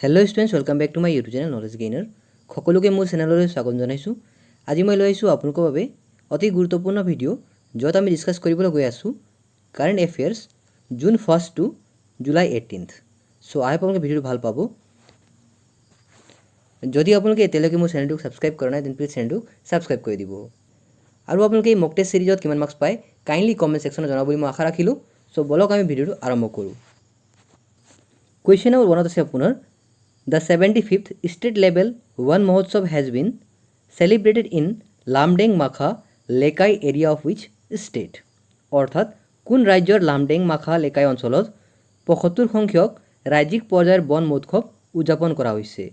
Hello students welcome back to my YouTube channel knowledge gainer সকলোকে মোৰ চেনেললৈ স্বাগতম জনাইছোঁ। আজি মই লৈ আহিছোঁ আপোনালোকৰ বাবে অতি গুৰুত্বপূৰ্ণ ভিডিঅ' য'ত আমি ডিসকাস কৰিবলৈ গৈ আছোঁ current affairs June 1st to July 18th। So I আপোনালোকে ভিডিঅ'টো ভাল পাব। যদি আপোনালোকে এতিয়ালৈকে মোৰ চেনেলটো সাবস্ক্ৰাইব কৰা নাই দেন প্লিজ চেনেলটো সাবস্ক্ৰাইব কৰি দিব। আৰু আপোনালোকে এই মক টেষ্ট সিৰিজত কিমান মাৰ্কস পায় কাইন্ডলি কমেন্ট সেকশনত জনাব বুলি মই আশা ৰাখিলোঁ। সো বলক আমি ভিডিঅ'টো আৰম্ভ কৰোঁ। কুৱেশ্যন নম্বৰ 1 আছে আপোনাৰ The 75th state level Van Mahotsav has been celebrated in Lamdeng Makha Lekai area of which state? অর্থাৎ কোন ৰাজ্যৰ লামডেং মাখা লেকাই অঞ্চলত 75 সংখ্যক ৰাজ্যিক পৰ্যায়ৰ বন মহোৎসৱ উদযাপন কৰা হৈছে।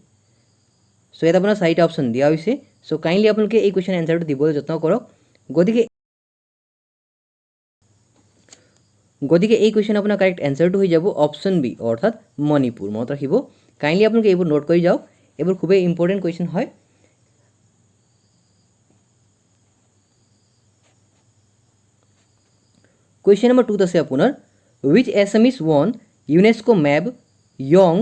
সো এটা আপোনাৰ চাৰিটা অপচন দিয়া হৈছে। সো কাইন্ডলি আপোনালোকে এই কোৱেশ্যন এনসাৰটো দিবলৈ যত্ন কৰক। গতিকে এই কোৱেশ্যন আপোনাৰ কাৰেক্ট এনসাৰটো হৈ যাব অপচন বি অৰ্থাৎ মণিপুৰ। মনত ৰাখিব কাইন্ডলি আপোনালোকে এইবোৰ নোট কৰি যাওক, এইবোৰ খুবেই ইম্পৰ্টেণ্ট কুৱেশ্যন হয়। কুৱেশ্যন নম্বৰ 2 আছে আপোনাৰ which Assamese won UNESCO MAB Young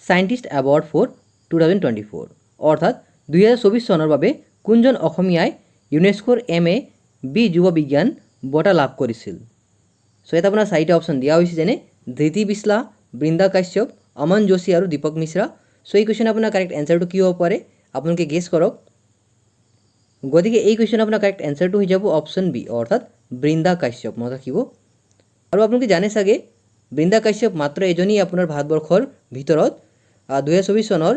Scientist Award for 2024? অৰ্থাৎ 2024 চনৰ বাবে কোনজন অসমীয়াই ইউনেস্কোৰ MAB যুৱ বিজ্ঞান বঁটা লাভ কৰিছিল? সো এটা আপোনাৰ চাৰিটা অপচন দিয়া হৈছে যেনে ধৃতি বিছলা, বৃন্দা কাশ্যপ, अमन जोशी और दीपक मिश्रा। सो ये क्वेश्चन अपना करेक्ट एन्सार तो कि हो पारे आपन के गेस करक। गतिके এই क्वेश्चन अपना करेक्ट एन्सार तो হৈ যাব অপচন বি অৰ্থাৎ বৃন্দা কাশ্যপ। মনত ৰাখিব। আৰু আপোনালোকে জানে সাগে বৃন্দা কাশ্যপ মাত্ৰ এজনী আপোনাৰ ভাৰতবৰ্ষৰ ভিতৰত 2024 চনৰ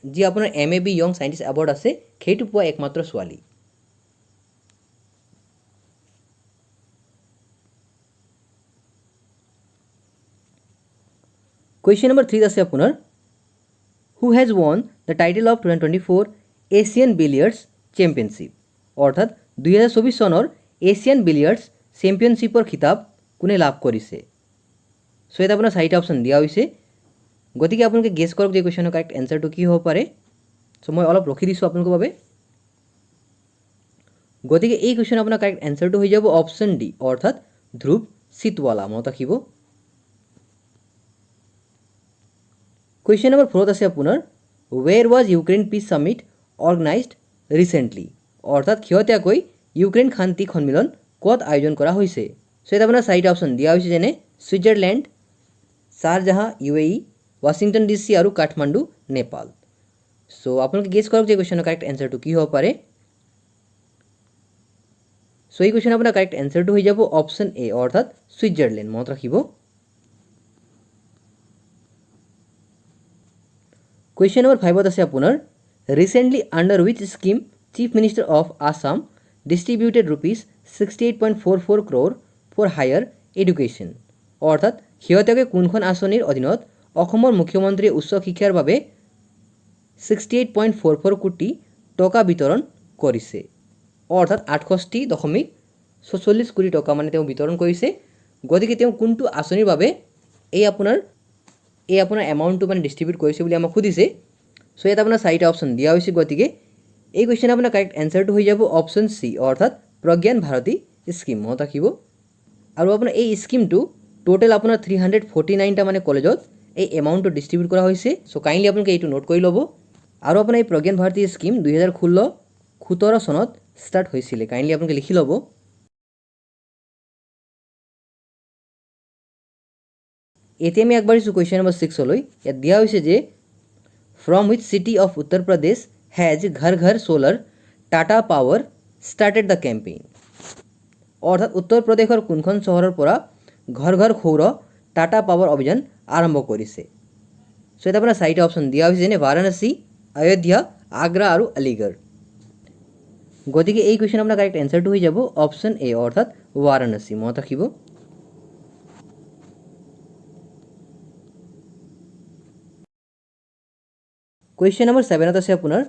যি আপোনাৰ MAB ইয়ং সাইন্টিষ্ট এৱাৰ্ড আছে সেইটো পোৱা একমাত্ৰ ছোৱালী। Question number 3 আছে আপোনাৰ who has won the title of 2024 Asian Billiards Championship? অৰ্থাৎ 2024 চনৰ এছিয়ান বিলিয়াৰ্ডছ চেম্পিয়নশ্বিপৰ খিতাপ কোনে লাভ কৰিছে? সো এটা আপোনাৰ চাৰিটা অপচন দিয়া হৈছে। গতিকে আপোনালোকে গেছ কৰক যে কোৱেশ্যনৰ কাৰেক্ট এনসাৰটো কি হ'ব পাৰে। সো মই অলপ ৰখি দিছোঁ আপোনালোকৰ বাবে। গতিকে এই কোৱেশ্যন আপোনাৰ কাৰেক্ট এনসাৰটো হৈ যাব অপচন ডি অৰ্থাৎ ধ্ৰুৱ চিতৱালা। মনত ৰাখিব। Question number 4 আছে আপোনাৰ where was Ukraine peace summit organized recently? অৰ্থাৎ খিয়তীয়াকৈ ইউক্ৰেইন শান্তি সন্মিলন ক'ত আয়োজন কৰা হৈছে? সো এটা আপোনাৰ চাৰিটা অপচন দিয়া হৈছে যেনে ছুইজাৰলেণ্ড, শাৰজাহা UAE, ৱাশ্বিংটন DC আৰু কাঠমাণ্ডু নেপাল। সো আপোনালোকে গেছ কৰক যে কোৱেশ্যনৰ কাৰেক্ট এনসাৰটো কি হ'ব পাৰে। সো এই কোৱেশ্যন আপোনাৰ কাৰেক্ট এনসাৰটো হৈ যাব অপচন এ অৰ্থাৎ ছুইজাৰলেণ্ড। মনত ৰাখিব। Question number 5 আছে আপোনাৰ recently under which scheme Chief Minister of Assam distributed rupees 68.44 crore for higher education? অৰ্থাৎ খিয়তীয়াকৈ কোনখন আঁচনিৰ অধীনত অসমৰ মুখ্যমন্ত্ৰীয়ে উচ্চ শিক্ষাৰ বাবে 68.44 কোটি টকা বিতৰণ কৰিছে। অৰ্থাৎ 68.44 কোটি টকা মানে তেওঁ বিতৰণ কৰিছে। গতিকে তেওঁ কোনটো আঁচনিৰ বাবে এই আপোনাৰ এমাউণ্টটো মানে ডিস্ট্ৰিবিউট কৰিছে বুলি আমাক সুধিছে। সো এটা আপোনাৰ চাৰিটা অপচন দিয়া হৈছে। গতিকে এই কোৱেশ্যন আপোনাৰ কাৰেক্ট এনসাৰটো হৈ যাব অপচন সি অৰ্থাৎ প্ৰজ্ঞান ভাৰতী স্কিম। মনত ৰাখিব। আৰু আপোনাৰ এই স্কিমটো টোটেল আপোনাৰ 349টা মানে কলেজত এই এমাউণ্টটো ডিস্ট্ৰিবিউট কৰা হৈছে। সো কাইন্ডলি আপোনালোকে এইটো নোট কৰি ল'ব। আৰু আপোনাৰ এই প্ৰজ্ঞান ভাৰতী স্কিম 2016-17 চনত ষ্টাৰ্ট হৈছিলে। কাইন্ডলি আপোনালোকে লিখি ল'ব। এতিয়া আমি আগবাঢ়িছোঁ কুৱেশ্যন নম্বৰ 6লৈ। ইয়াত দিয়া হৈছে যে from which city of Uttar Pradesh has ঘৰ ঘৰ solar Tata power started the campaign? অৰ্থাৎ উত্তৰ প্ৰদেশৰ কোনখন চহৰৰ পৰা ঘৰ ঘৰ সৌৰ টাটা পাৱাৰ অভিযান আৰম্ভ কৰিছে? সো এটা আপোনাৰ চাৰিটা অপচন দিয়া হৈছে যেনে বাৰাণসী, অযোধ্যা, আগ্ৰা আৰু আলিগড়। গতিকে এই কুৱেশ্যন আপোনাৰ কাৰেক্ট এনসাৰটো হৈ যাব অপচন এ অৰ্থাৎ বাৰাণসী। মনত ৰাখিব। Question number 7 আছে আপোনাৰ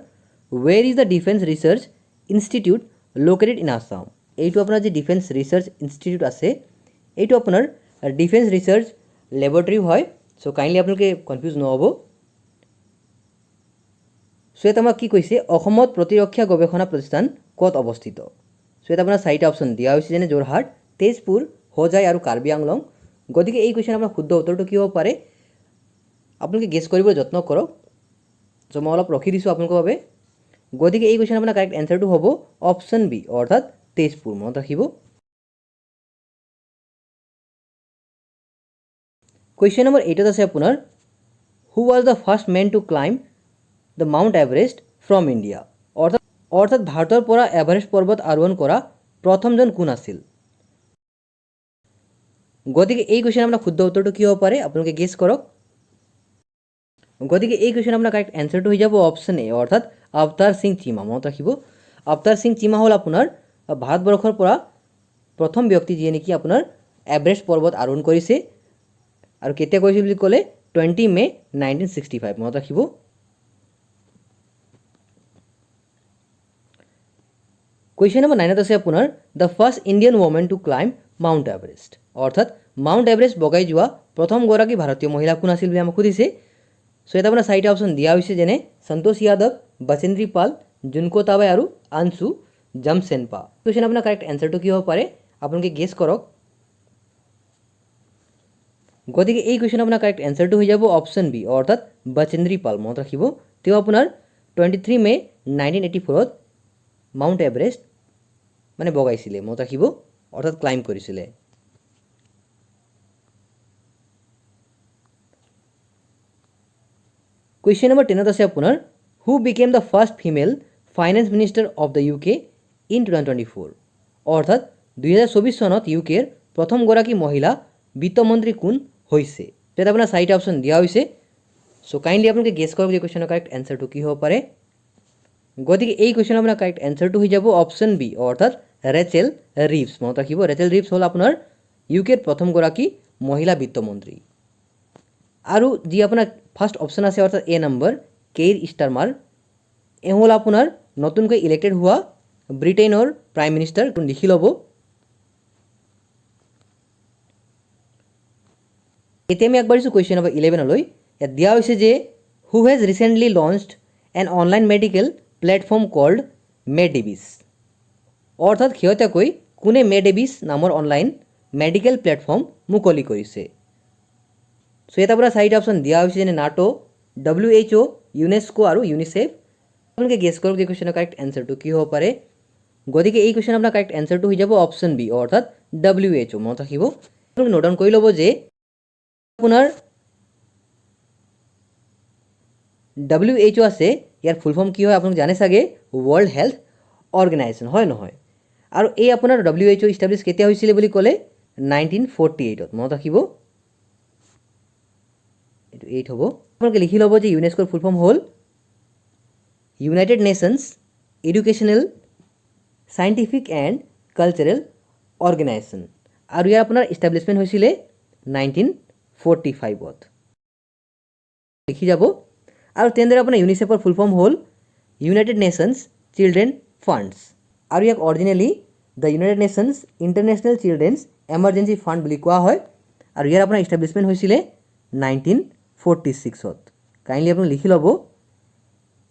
where is the defense research institute located in Assam? এইটো আপোনাৰ যে ডিফেন্স ৰিচাৰ্চ ইনষ্টিটিউট আছে এইটো আপোনাৰ ডিফেন্স ৰিচাৰ্চ লেবৰেটৰী হয়। সো কাইন্ডলি আপোনালোকে কনফিউজ নহ'ব। সো এটা আমাক কি কৈছে অসমত প্ৰতিৰক্ষা গৱেষণা প্ৰতিষ্ঠান ক'ত অৱস্থিত? সো এটা আপোনাৰ চাৰিটা অপচন দিয়া হৈছে যেনে যোৰহাট, তেজপুৰ, হোজাই আৰু কাৰ্বি আংলং। গতিকে এই কুৱেশ্যন আপোনাৰ শুদ্ধ উত্তৰটো কি হ'ব পাৰে আপোনালোকে গেছ কৰিবলৈ যত্ন কৰক। সো মই অলপ ৰখি দিছোঁ আপোনালোকৰ বাবে। গতিকে এই কুৱেশ্যন আপোনাৰ কাৰেক্ট এনচাৰটো হ'ব অপশ্যন বি অৰ্থাৎ তেজপুৰ। মনত ৰাখিব। কুৱেশ্যন নম্বৰ 8 আছে আপোনাৰ who was the first men to climb the mount Everest from India. অৰ্থাৎ ভাৰতৰ পৰা এভাৰেষ্ট পৰ্বত আৰোহণ কৰা প্ৰথমজন কোন আছিল। গতিকে এই কুৱেশ্যন আপোনাৰ শুদ্ধ উত্তৰটো কি হ'ব পাৰে আপোনালোকে গেছ কৰক। গতিকে এই কুৱেশ্যন আপোনাৰ কাৰেক্ট এনচাৰটো হৈ যাব অপশ্যন এ অৰ্থাৎ অৱতাৰ সিং চিমা। মনত ৰাখিব অৱতাৰ সিং চিমা হ'ল আপোনাৰ ভাৰতবৰ্ষৰ পৰা প্ৰথম ব্যক্তি যিয়ে নেকি আপোনাৰ এভাৰেষ্ট পৰ্বত আৰোহণ কৰিছে আৰু কেতিয়া কৰিছিল বুলি ক'লে 20 মে 1965। মনত ৰাখিব। কুৱেশ্যন নম্বৰ 9 আছে আপোনাৰ the first Indian women to climb mount Everest. অৰ্থাৎ মাউণ্ট এভাৰেষ্ট বগাই যোৱা প্ৰথমগৰাকী ভাৰতীয় মহিলা কোন আছিল বুলি আমাক সুধিছে। চ' ইয়াত আপোনাৰ 4টা অপশ্যন দিয়া হৈছে যেনে সন্তোষ যাদৱ, বচেন্দ্ৰী পাল, জুনকো টাবাই আৰু আনছু জামচেনপা। কুৱেশ্যন আপোনাৰ কাৰেক্ট এনচাৰটো কি হ'ব পাৰে আপোনালোকে গেছ কৰক। গতিকে এই কুৱেশ্যন আপোনাৰ কাৰেক্ট এনচাৰটো হৈ যাব অপশ্যন বি অৰ্থাৎ বচেন্দ্ৰী পাল। মনত ৰাখিব তেওঁ আপোনাৰ 23 মে 1984 মাউণ্ট এভাৰেষ্ট মানে বগাইছিলে। মনত ৰাখিব অৰ্থাৎ ক্লাইম্ব কৰিছিলে। কুৱেশ্যন নম্বৰ 10 আছে আপোনাৰ who became the first female finance minister of the UK in 2024। অৰ্থাৎ 2024 চনত ইউকেৰ প্ৰথমগৰাকী মহিলা বিত্তমন্ত্ৰী কোন হৈছে। তেতিয়া আপোনাৰ 4টা অপশ্যন দিয়া হৈছে। চ' কাইণ্ডলি আপোনালোকে গেছ কৰক যে কুৱেশ্যনৰ কাৰেক্ট এনচাৰটো কি হ'ব পাৰে। গতিকে এই কুৱেশ্যনৰ আপোনাৰ কাৰেক্ট এনচাৰটো হৈ যাব অপশ্যন বি অৰ্থাৎ ৰেচেল ৰিভছ। মনত ৰাখিব ৰেচেল ৰিভছ হ'ল আপোনাৰ ইউকেৰ প্ৰথমগৰাকী মহিলা বিত্তমন্ত্ৰী। আৰু যি আপোনাৰ ফাৰ্ষ্ট অপশ্যন আছে অৰ্থাৎ এ নম্বৰ কেইৰ ষ্টাৰমাৰ এওঁ হ'ল আপোনাৰ নতুনকৈ ইলেক্টেড হোৱা ব্ৰিটেইনৰ প্ৰাইম মিনিষ্টাৰ। লিখি ল'ব। এতিয়া আমি আগবাঢ়িছোঁ কুৱেশ্যন নম্বৰ 11লৈ। ইয়াত দিয়া হৈছে যে who has recently launched an online medical platform called মেডিবিছ। অৰ্থাৎ শেহতীয়াকৈ কোনে মেডিবিছ নামৰ অনলাইন মেডিকেল প্লেটফৰ্ম মুকলি কৰিছে। চ' ইয়াত আপোনাৰ 4টা অপশ্যন দিয়া হৈছে যেনে নাটো, WHO, ইউনেস্কো আৰু ইউনিচেফ। আপোনালোকে গেছ কৰক যে কুৱেশ্যনৰ কাৰেক্ট এনচাৰটো কি হ'ব পাৰে। গতিকে এই কুৱেশ্যন আপোনাৰ কাৰেক্ট এনচাৰটো হৈ যাব অপশ্যন বি অৰ্থাৎ WHO। মনত ৰাখিব আপোনালোকে নোট ডাউন কৰি ল'ব যে আপোনাৰ WHO আছে ইয়াৰ ফুল ফৰ্ম কি হয় আপোনালোকে জানে চাগে ৱৰ্ল্ড হেল্থ অৰ্গেনাইজেশ্যন হয় নহয়। আৰু এই আপোনাৰ WHO ইষ্টাব্লিছ কেতিয়া হৈছিলে বুলি ক'লে 1948ত। মনত ৰাখিব এইটো 8 হ'ব। আপোনালোকে লিখি ল'ব যে ইউনেস্কোৰ ফুল ফৰ্ম হ'ল United nations educational scientific and cultural organisation আৰু ইয়াৰ আপোনাৰ ইষ্টাব্লিছমেণ্ট হৈছিলে 1945ত। লিখি যাব। আৰু তেনেদৰে আপোনাৰ ইউনিচেফৰ ফুল ফৰ্ম হ'ল ইউনাইটেড নেশ্যনছ চিলড্ৰেন ফাণ্ডছ আৰু ইয়াক originally the United nations international children's emergency fund বুলি কোৱা হয় আৰু ইয়াৰ আপোনাৰ ইষ্টাব্লিছমেণ্ট হৈছিলে 1946ত। কাইণ্ডলি আপুনি লিখি ল'ব।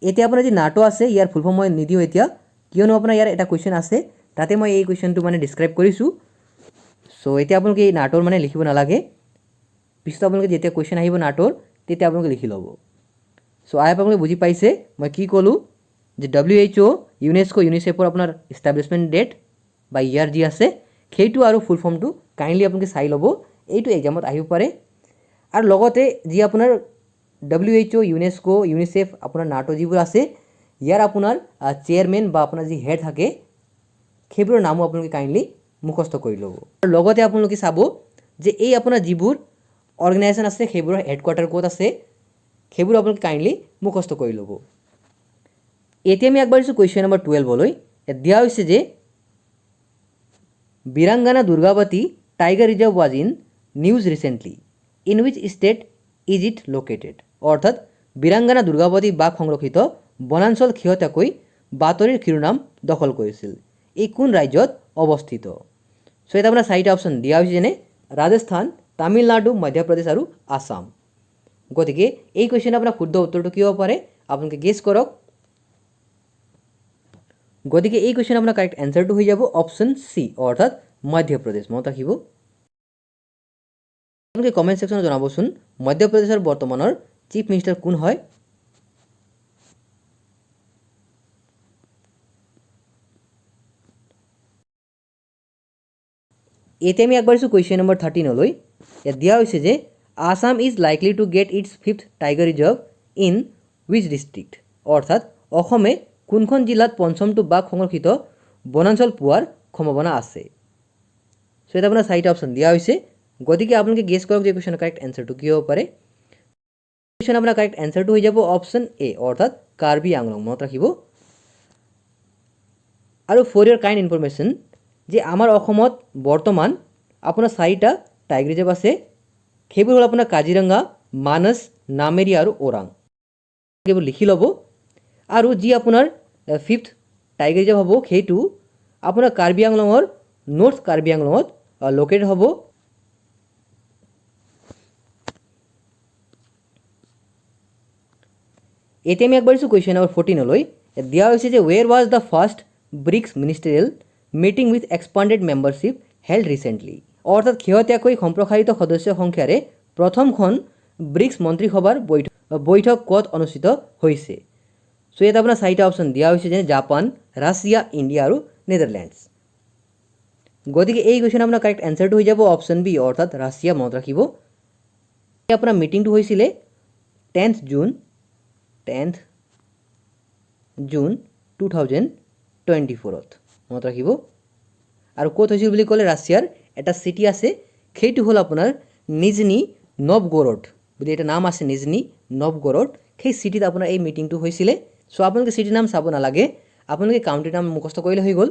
এতিয়া আপোনাৰ যি নাটো আছে ইয়াৰ ফুল ফৰ্ম মই নিদিওঁ এতিয়া, কিয়নো আপোনাৰ ইয়াৰ এটা কুৱেশ্যন আছে তাতে মই এই কুৱেশ্যনটো মানে ডিছক্ৰাইব কৰিছোঁ। চ' এতিয়া আপোনালোকে এই নাটোৰ মানে লিখিব নালাগে। পিছত আপোনালোকে যেতিয়া কুৱেশ্যন আহিব নাটোৰ তেতিয়া আপোনালোকে লিখি ল'ব। চ' আই হোপ আপোনালোকে বুজি পাইছে মই কি ক'লোঁ যে WHO, ইউনেস্কো, ইউনিচেফৰ আপোনাৰ ইষ্টাব্লিছমেণ্ট ডেট বা ইয়াৰ যি আছে সেইটো আৰু ফুল ফৰ্মটো কাইণ্ডলি আপোনালোকে চাই ল'ব। এইটো এক্সামত আহিব পাৰে। আৰু লগতে যি আপোনাৰ WHO, ইউনেস্কো, ইউনিচেফ আপোনাৰ নাটো যিবোৰ আছে ইয়াৰ আপোনাৰ চেয়াৰমেন বা আপোনাৰ যি হেড থাকে সেইবোৰৰ নামো আপোনালোকে কাইণ্ডলি মুখস্থ কৰি ল'ব। আৰু লগতে আপোনালোকে চাব যে এই আপোনাৰ যিবোৰ অৰ্গেনাইজেশ্যন আছে সেইবোৰৰ হেডকোৱাৰ্টাৰ ক'ত আছে সেইবোৰ আপোনালোকে কাইণ্ডলি মুখস্থ কৰি ল'ব। এতিয়া আমি আগবাঢ়িছোঁ কুৱেশ্যন নম্বৰ 12লৈ। ইয়াত দিয়া হৈছে যে Veerangana Durgavati tiger reserve was in news recently in which state is it located. অৰ্থাৎ বীৰাংগানা দুৰ্গাৱতী বাঘ সংৰক্ষিত বনাঞ্চল শেহতীয়াকৈ বাতৰিৰ শিৰোনাম দখল কৰিছিল। এই কোন ৰাজ্যত অৱস্থিত। চ' ইয়াত আপোনাৰ 4টা অপশ্যন দিয়া হৈছে যেনে ৰাজস্থান, তামিলনাডু, মধ্যপ্ৰদেশ আৰু আছাম। গতিকে এই কুৱেশ্যনৰ আপোনাৰ শুদ্ধ উত্তৰটো কি হ'ব পাৰে আপোনালোকে গেছ কৰক। গতিকে এই কুৱেশ্যন আপোনাৰ কাৰেক্ট এনচাৰটো হৈ যাব অপশ্যন চি অৰ্থাৎ মধ্যপ্ৰদেশ। মনত ৰাখিব। আপোনালোকে কমেণ্ট ছেকশ্যনত জনাবচোন মধ্যপ্ৰদেশৰ বৰ্তমানৰ চিফ মিনিষ্টাৰ কোন হয়। এতে আমি আগবাঢ়িছোঁ কুৱেশ্যন নম্বৰ 13লৈ। ইয়াত দিয়া হৈছে যে Assam is likely to get its 5th tiger reserve in which district, অৰ্থাৎ অসমে কোনখন জিলাত পঞ্চমটো বাঘ সংৰক্ষিত বনাঞ্চল পোৱাৰ সম্ভাৱনা আছে। চ' ইয়াত আপোনাৰ 4টা অপশ্যন দিয়া হৈছে, গতিকে আপোনালোকে গেছ কৰক যে কুৱেশ্যনৰ কাৰেক্ট এনচাৰটো কি হ'ব পাৰে। কুৱেশ্যন আপোনাৰ কাৰেক্ট এনচাৰটো হৈ যাব অপশ্যন এ, অৰ্থাৎ কাৰ্বি আংলং, মনত ৰাখিব। আৰু ফৰ ইয়ৰ কাইণ্ড ইনফৰমেশ্যন যে আমাৰ অসমত বৰ্তমান আপোনাৰ 4টা টাইগাৰ ৰিজাৰ্ভ আছে, সেইবোৰ হ'ল আপোনাৰ কাজিৰঙা, মানস, নামেৰি আৰু ওৰাং। এইবোৰ লিখি ল'ব। আৰু যি আপোনাৰ 5th টাইগাৰ ৰিজাৰ্ভ হ'ব সেইটো আপোনাৰ কাৰ্বি আংলঙৰ নৰ্থ কাৰ্বি আংলঙত লোকেটেড হ'ব। এতিয়া আমি আগবাঢ়িছোঁ কুৱেশ্যন নম্বৰ 14লৈ। দিয়া হৈছে যে where was the first BRICS ministerial meeting with expanded membership held recently, অৰ্থাৎ শেহতীয়াকৈ সম্প্ৰসাৰিত সদস্য সংখ্যাৰে প্ৰথমখন ব্ৰিক্স মন্ত্ৰীসভাৰ বৈঠক ক'ত অনুষ্ঠিত হৈছে। চ' ইয়াত আপোনাৰ 4টা অপশ্যন দিয়া হৈছে, যেনে জাপান, ৰাছিয়া, ইণ্ডিয়া আৰু নেদাৰলেণ্ডছ। গতিকে এই কুৱেশ্যন আপোনাৰ কাৰেক্ট এনচাৰটো হৈ যাব অপশ্যন বি, অৰ্থাৎ ৰাছিয়া, মনত ৰাখিব। আপোনাৰ মিটিংটো হৈছিলে 10th জুন 2024ত, মনত ৰাখিব। আৰু ক'ত হৈছিল বুলি ক'লে ৰাছিয়াৰ এটা চিটি আছে, সেইটো হ'ল আপোনাৰ নিজনি নভগোৰড বুলি এটা নাম আছে, নিজনি নভগোৰড। সেই চিটিত আপোনাৰ এই মিটিংটো হৈছিলে। চ' আপোনালোকে চিটিৰ নাম চাব নালাগে, আপোনালোকে কাউণ্ট্ৰিৰ নাম মুখস্থ কৰিলে হৈ গ'ল।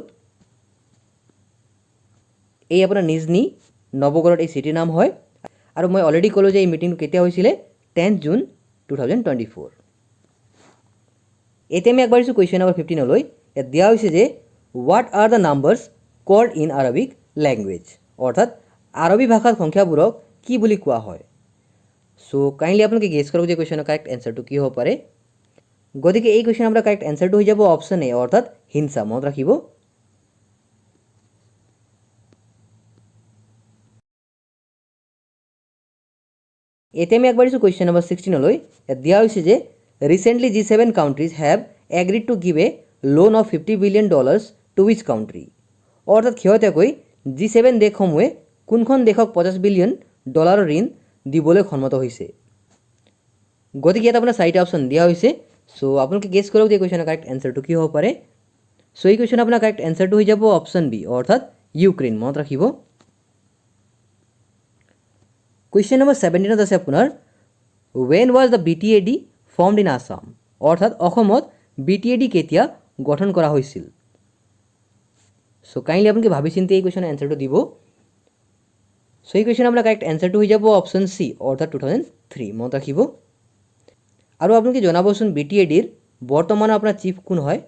এই আপোনাৰ নিজনি নভগোৰড এই চিটিৰ নাম হয়। আৰু মই অলৰেডি ক'লোঁ যে এই মিটিংটো কেতিয়া হৈছিলে, 10th জুন 2024। এতিয়া আমি আগবাঢ়িছোঁ কুৱেশ্যন নম্বৰ 15লৈ। ইয়াত দিয়া হৈছে যে what are the numbers called in Arabic language, অৰ্থাৎ আৰবী ভাষাত সংখ্যাবোৰক কি বুলি কোৱা হয়। চ' কাইণ্ডলি আপোনালোকে গেছ কৰক যে কুৱেশ্যনৰ কাৰেক্ট এনচাৰটো কি হ'ব পাৰে। গতিকে এই কুৱেশ্যন আপোনাৰ কাৰেক্ট এনচাৰটো হৈ যাব অপশ্যন এ, অৰ্থাৎ হিংসা, মনত ৰাখিব। এতিয়া আমি আগবাঢ়িছোঁ কুৱেশ্যন নম্বৰ 16লৈ। ইয়াত দিয়া হৈছে যে recently G7 countries have agreed to give a loan of $50 billion to which country, অৰ্থাৎ শেহতীয়াকৈ G7 দেশসমূহে কোনখন দেশক $50 বিলিয়ন ঋণ দিবলৈ সন্মত হৈছে। গতিকে ইয়াত আপোনাৰ 4টা অপশ্যন দিয়া হৈছে। চ' আপোনালোকে গেছ কৰক যে কুৱেশ্যনৰ কাৰেক্ট এনচাৰটো কি হ'ব পাৰে। চ' এই কুৱেশ্যন আপোনাৰ কাৰেক্ট এনচাৰটো হৈ যাব অপশ্যন বি, অৰ্থাৎ ইউক্ৰেইন, মনত ৰাখিব। কুৱেশ্যন নম্বৰ 17ত আছে আপোনাৰ when was the BTAD formed in Assam, অৰ্থাৎ অসমত BTAD কেতিয়া গঠন কৰা হৈছিল। চ' কাইণ্ডলি আপোনালোকে ভাবি চিন্তি এই কুৱেশ্যনৰ এনচাৰটো দিব। চ' এই কুৱেশ্যন আপোনাৰ কাৰেক্ট এনচাৰটো হৈ যাব অপশ্যন চি, অৰ্থাৎ 2003, মনত ৰাখিব। আৰু আপোনালোকে জনাবচোন BTADৰ বৰ্তমানৰ আপোনাৰ চিফ কোন হয়।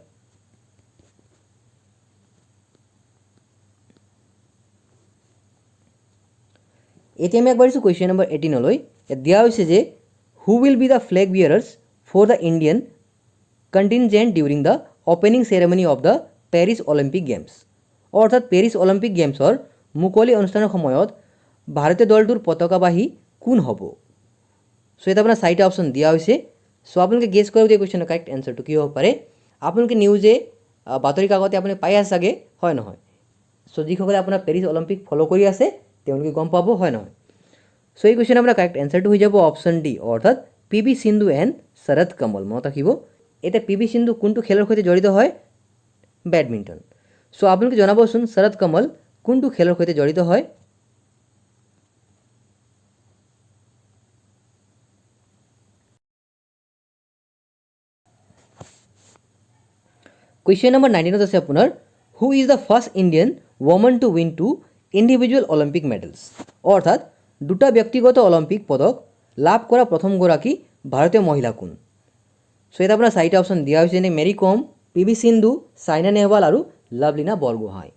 এতিয়া আমি আগবাঢ়িছোঁ কুৱেশ্যন নম্বৰ 18লৈ। ইয়াত দিয়া হৈছে যে who will be the flag bearers for the Indian contingent during the opening ceremony of the Paris Olympic games, অৰ্থাৎ পেৰিছ অলিম্পিক গেমছৰ মুকলি অনুষ্ঠানৰ সময়ত ভাৰতীয় দলটোৰ পতাকাবাহী কোন হ'ব। চ' ইয়াত আপোনাৰ 4টা অপশ্যন দিয়া হৈছে। চ' আপোনালোকে গেছ কৰক যে কুৱেশ্যনৰ কাৰেক্ট এনচাৰটো কি হ'ব পাৰে। আপোনালোকে নিউজে বাতৰি কাকতে আপুনি পাই আছে চাগে, হয় নহয়। চ' যিসকলে আপোনাৰ পেৰিছ অলিম্পিক ফ'ল' কৰি আছে তেওঁলোকে গম পাব, হয় নহয়। চ' এই কুৱেশ্যন আপোনাৰ কাৰেক্ট এনচাৰটো হৈ যাব অপশ্যন ডি, অৰ্থাৎ PV সিন্ধু এণ্ড শৰৎ কমল, মনত ৰাখিব। এতিয়া PV সিন্ধু কোনটো খেলৰ সৈতে জড়িত হয়, বেডমিণ্টন। চ' আপোনালোকে জনাবচোন শৰৎ কমল কোনটো খেলৰ সৈতে জড়িত হয়। কুৱেশ্যন নম্বৰ 19ত আছে আপোনাৰ who is the first Indian women to win 2 individual Olympic medals, অৰ্থাৎ 2টা ব্যক্তিগত অলিম্পিক পদক লাভ কৰা প্ৰথমগৰাকী ভাৰতীয় মহিলা কোন। চ' ইয়াত আপোনাৰ 4টা অপশ্যন দিয়া হৈছে, যেনে মেৰী কম, PV সিন্ধু, চাইনা নেহৱাল আৰু লাভলীনা বৰগোহাঁই।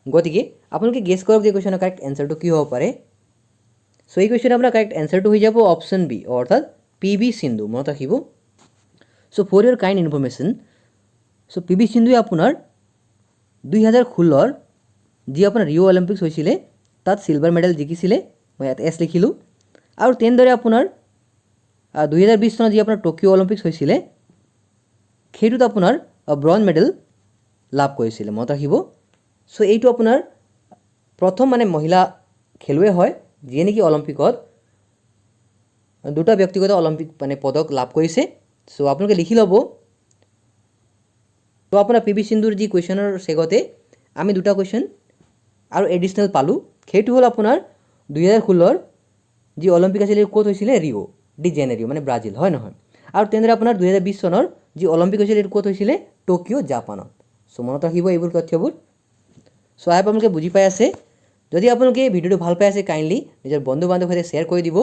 গতিকে আপোনালোকে গেছ কৰক যে কুৱেশ্যনৰ কাৰেক্ট এনচাৰটো কি হ'ব পাৰে। চ' এই কুৱেশ্যন আপোনাৰ কাৰেক্ট এনচাৰটো হৈ যাব অপশ্যন বি, অৰ্থাৎ PV সিন্ধু, মনত ৰাখিব। So' for your kind information, so' PV সিন্ধুৱে আপোনাৰ 2016ৰ যি আপোনাৰ ৰিঅ' অলিম্পিক্স হৈছিলে তাত চিলভাৰ মেডেল জিকিছিলে, মই ইয়াত এছ লিখিলোঁ। আৰু তেনেদৰে আপোনাৰ 2020 চনত যি আপোনাৰ টকিঅ' অলিম্পিক্স হৈছিলে সেইটোত আপোনাৰ ব্ৰঞ্জ মেডেল লাভ কৰিছিলে, মনত ৰাখিব। চ' এইটো আপোনাৰ প্ৰথম মানে মহিলা খেলুৱৈ হয় যিয়ে নেকি অলিম্পিকত দুটা ব্যক্তিগত অলিম্পিক মানে পদক লাভ কৰিছে। সো আপোনালোকে লিখি ল'ব। তো আপোনাৰ পি ভি সিন্ধুৰ যি কুৱেশ্যনৰ চেগতে আমি দুটা কুৱেশ্যন আৰু এডিশ্যনেল পালোঁ। সেইটো হ'ল আপোনাৰ 2016ৰ যি অলিম্পিক আছিলে ক'ত হৈছিলে, ৰিঅ' ডি জেনেৰিঅ' মানে ব্ৰাজিল, হয় নহয়। আৰু তেনেদৰে আপোনাৰ 2020 চনৰ যি অলিম্পিক হৈছিলে এইটো ক'ত হৈছিলে, টকিঅ' জাপানত। চ' মনত ৰাখিব এইবোৰ তথ্যবোৰ। চ' আই আপোনালোকে বুজি পাই আছে। যদি আপোনালোকে এই ভিডিঅ'টো ভাল পাই আছে কাইণ্ডলি নিজৰ বন্ধু বান্ধৱৰ সৈতে শ্বেয়াৰ কৰি দিব।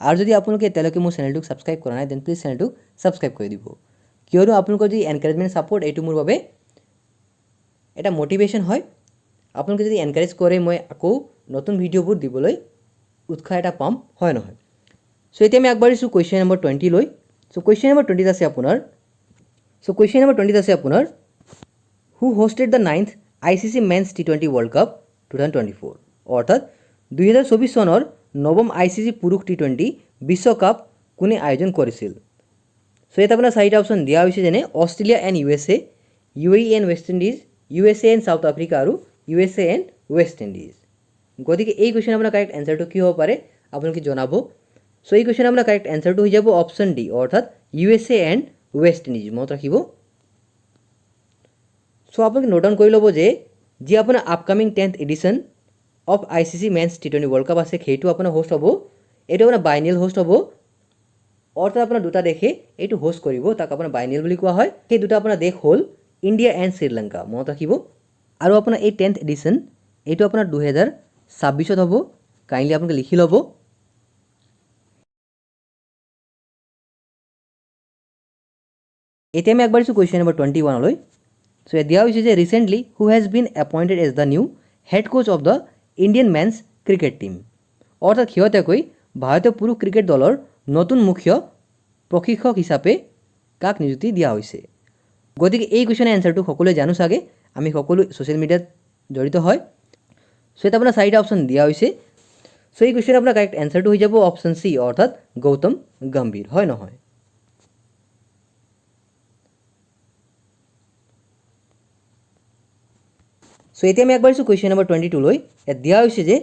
আৰু যদি আপোনালোকে এতিয়ালৈকে মোৰ চেনেলটোক ছাবস্ক্ৰাইব কৰা নাই দেন প্লিজ চেনেলটোক ছাবস্ক্ৰাইব কৰি দিব, কিয়নো আপোনালোকৰ যি এনকাৰেজমেণ্ট ছাপোৰ্ট এইটো মোৰ বাবে এটা মটিভেশ্যন হয়। আপোনালোকে যদি এনকাৰেজ কৰে মই আকৌ নতুন ভিডিঅ'বোৰ দিবলৈ উৎসাহ এটা পাম, হয় নহয়। চ' এতিয়া আমি আগবাঢ়িছোঁ কুৱেশ্যন নম্বৰ 20 লৈ। চ' কুৱেশ্যন নম্বৰ 20 আছে আপোনাৰ who hosted the 9th ICC men's T20 world cup 2024, অৰ্থাৎ 2024 চনৰ নৱম ICC পুৰুষ T20 বিশ্বকাপ কোনে আয়োজন কৰিছিল। চ' ইয়াত আপোনাৰ চাৰিটা অপশ্যন দিয়া হৈছে, যেনে Australia and USA, UAE and West Indies, USA and South Africa আৰু USA এণ্ড ৱেষ্ট ইণ্ডিজ। গতিকে এই কুৱেশ্যন আপোনাৰ কাৰেক্ট এনচাৰটো কি হ'ব পাৰে আপোনালোকে জনাব। চ' এই কুৱেশ্যন আপোনাৰ কাৰেক্ট এনচাৰটো হৈ যাব অপশ্যন ডি, অৰ্থাৎ USA এণ্ড ৱেষ্ট ইণ্ডিজ। মনত ৰাখিব। চ' আপোনালোকে নোট ডাউন কৰি ল'ব যে যি আপোনাৰ upcoming 10th edition of ICC men's T20 world cup আছে সেইটো আপোনাৰ হোষ্ট হ'ব। এইটো আপোনাৰ বাইনেল হোষ্ট হ'ব, অৰ্থাৎ আপোনাৰ দুটা দেশে এইটো হোষ্ট কৰিব, তাক আপোনাৰ বাইনেল বুলি কোৱা হয়। সেই দুটা আপোনাৰ দেশ হ'ল ইণ্ডিয়া এণ্ড শ্ৰীলংকা। মনত ৰাখিব। আৰু আপোনাৰ এই 10th এডিশ্যন এইটো আপোনাৰ 2026ত হ'ব। কাইণ্ডলি আপোনালোকে লিখি ল'ব। এতিয়া আমি আগবাঢ়িছোঁ কুৱেশ্যন নম্বৰ 21 লৈ। চ' ইয়াত দিয়া হৈছে যে recently who has been appointed as the new head coach of the Indian men's cricket team, অৰ্থাৎ শেহতীয়াকৈ ভাৰতীয় পুৰুষ ক্ৰিকেট দলৰ নতুন মুখ্য প্ৰশিক্ষক হিচাপে কাক নিযুক্তি দিয়া হৈছে। গতিকে এই কুৱেশ্যনৰ এনচাৰটো সকলোৱে জানো চাগে, আমি সকলো ছ'চিয়েল মিডিয়াত জড়িত হয়। চ' ইয়াত আপোনাৰ চাৰিটা অপশ্যন দিয়া হৈছে। চ' এই কুৱেশ্যনৰ আপোনাৰ কাৰেক্ট এনচাৰটো হৈ যাব অপশ্যন চি, অৰ্থাৎ গৌতম গম্ভীৰ, হয় নহয়। চ' এতিয়া আমি আগবাঢ়িছোঁ কুৱেশ্যন নম্বৰ 22 লৈ। ইয়াত দিয়া হৈছে যে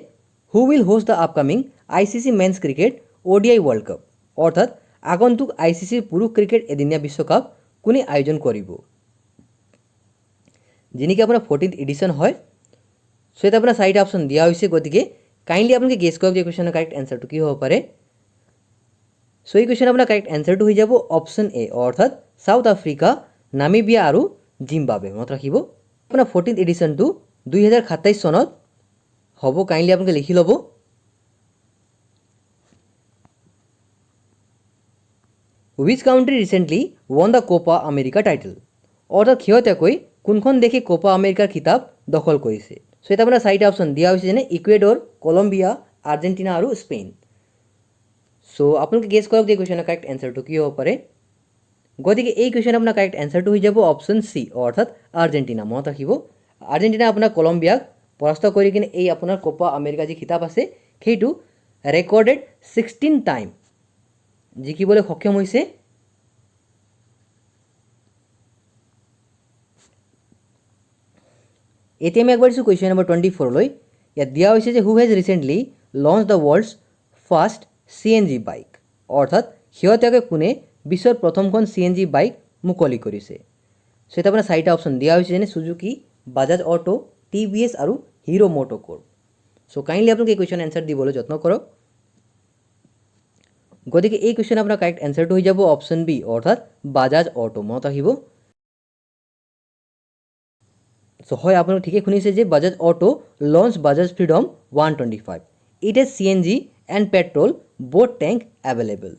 who will host the upcoming ICC men's cricket ODI world cup, অৰ্থাৎ আগন্তুক ICC পুৰুষ ক্ৰিকেট এদিনীয়া বিশ্বকাপ কোনে আয়োজন কৰিব, যি নেকি আপোনাৰ 14th এডিশ্যন হয়। চ' ইয়াত আপোনাৰ চাৰিটা অপশ্যন দিয়া হৈছে। গতিকে কাইণ্ডলি আপোনালোকে গেছ কৰক যে কুৱেশ্যনৰ কাৰেক্ট এনচাৰটো কি হ'ব পাৰে। চ' এই কুৱেশ্যন আপোনাৰ কাৰেক্ট এনচাৰটো হৈ যাব অপশ্যন এ, অৰ্থাৎ ছাউথ আফ্ৰিকা, নামিবিয়া আৰু জিম্বাবৱে। মনত ৰাখিব। আপোনাৰ 14th এডিশ্যনটো 2027 চনত হ'ব। কাইণ্ডলি আপোনালোকে লিখি ল'ব। Which country recently won the Copa America title, অৰ্থাৎ শেহতীয়াকৈ কোনখন দেশে কোপা আমেৰিকাৰ খিতাপ দখল কৰিছে। চ' এতিয়া আপোনাৰ চাৰিটা অপশ্যন দিয়া হৈছে, যেনে ইকুৱেডৰ, কলম্বিয়া, আৰ্জেণ্টিনা আৰু স্পেইন। চ' আপোনালোকে গেছ কৰক যে কুৱেশ্যনৰ কাৰেক্ট এনচাৰটো কি হ'ব পাৰে। গতিকে এই কুৱেশ্যন আপোনাৰ কাৰেক্ট এনচাৰটো হৈ যাব অপশ্যন চি, অৰ্থাৎ আৰ্জেণ্টিনা। মনত ৰাখিব। আৰ্জেণ্টিনা আপোনাৰ কলম্বিয়াক পৰাস্ত কৰি কিনে এই আপোনাৰ কোপা আমেৰিকা যি খিতাপ আছে সেইটো ৰেকৰ্ডেড 16 টাইম জিকিবলৈ সক্ষম হৈছে। এতিয়া আমি আগবাঢ়িছোঁ কুৱেশ্যন নম্বৰ 24 লৈ। ইয়াত দিয়া হৈছে যে who has recently launch the world's first CNG bike, অৰ্থাৎ শেহতীয়াকৈ কোনে বিশ্বৰ প্ৰথমখন CNG বাইক মুকলি কৰিছে। চ' এতিয়া আপোনাৰ চাৰিটা অপশ্যন দিয়া হৈছে, যেনে চুজুকি, বাজাজ অটো, TVS আৰু হিৰো মট'কৰ্প। চ' কাইণ্ডলি আপোনালোকে এই কুৱেশ্যন এনচাৰ দিবলৈ যত্ন কৰক। গতিকে এই কুৱেশ্যন আপোনাৰ কাৰেক্ট এনচাৰটো হৈ যাব অপশ্যন বি, অৰ্থাৎ বাজাজ অটো। মনত ৰাখিব। চ' হয় আপোনালোকে ঠিকেই শুনিছে যে Bajaj auto launch Bajaj freedom 125। It is CNG and petrol both tank available.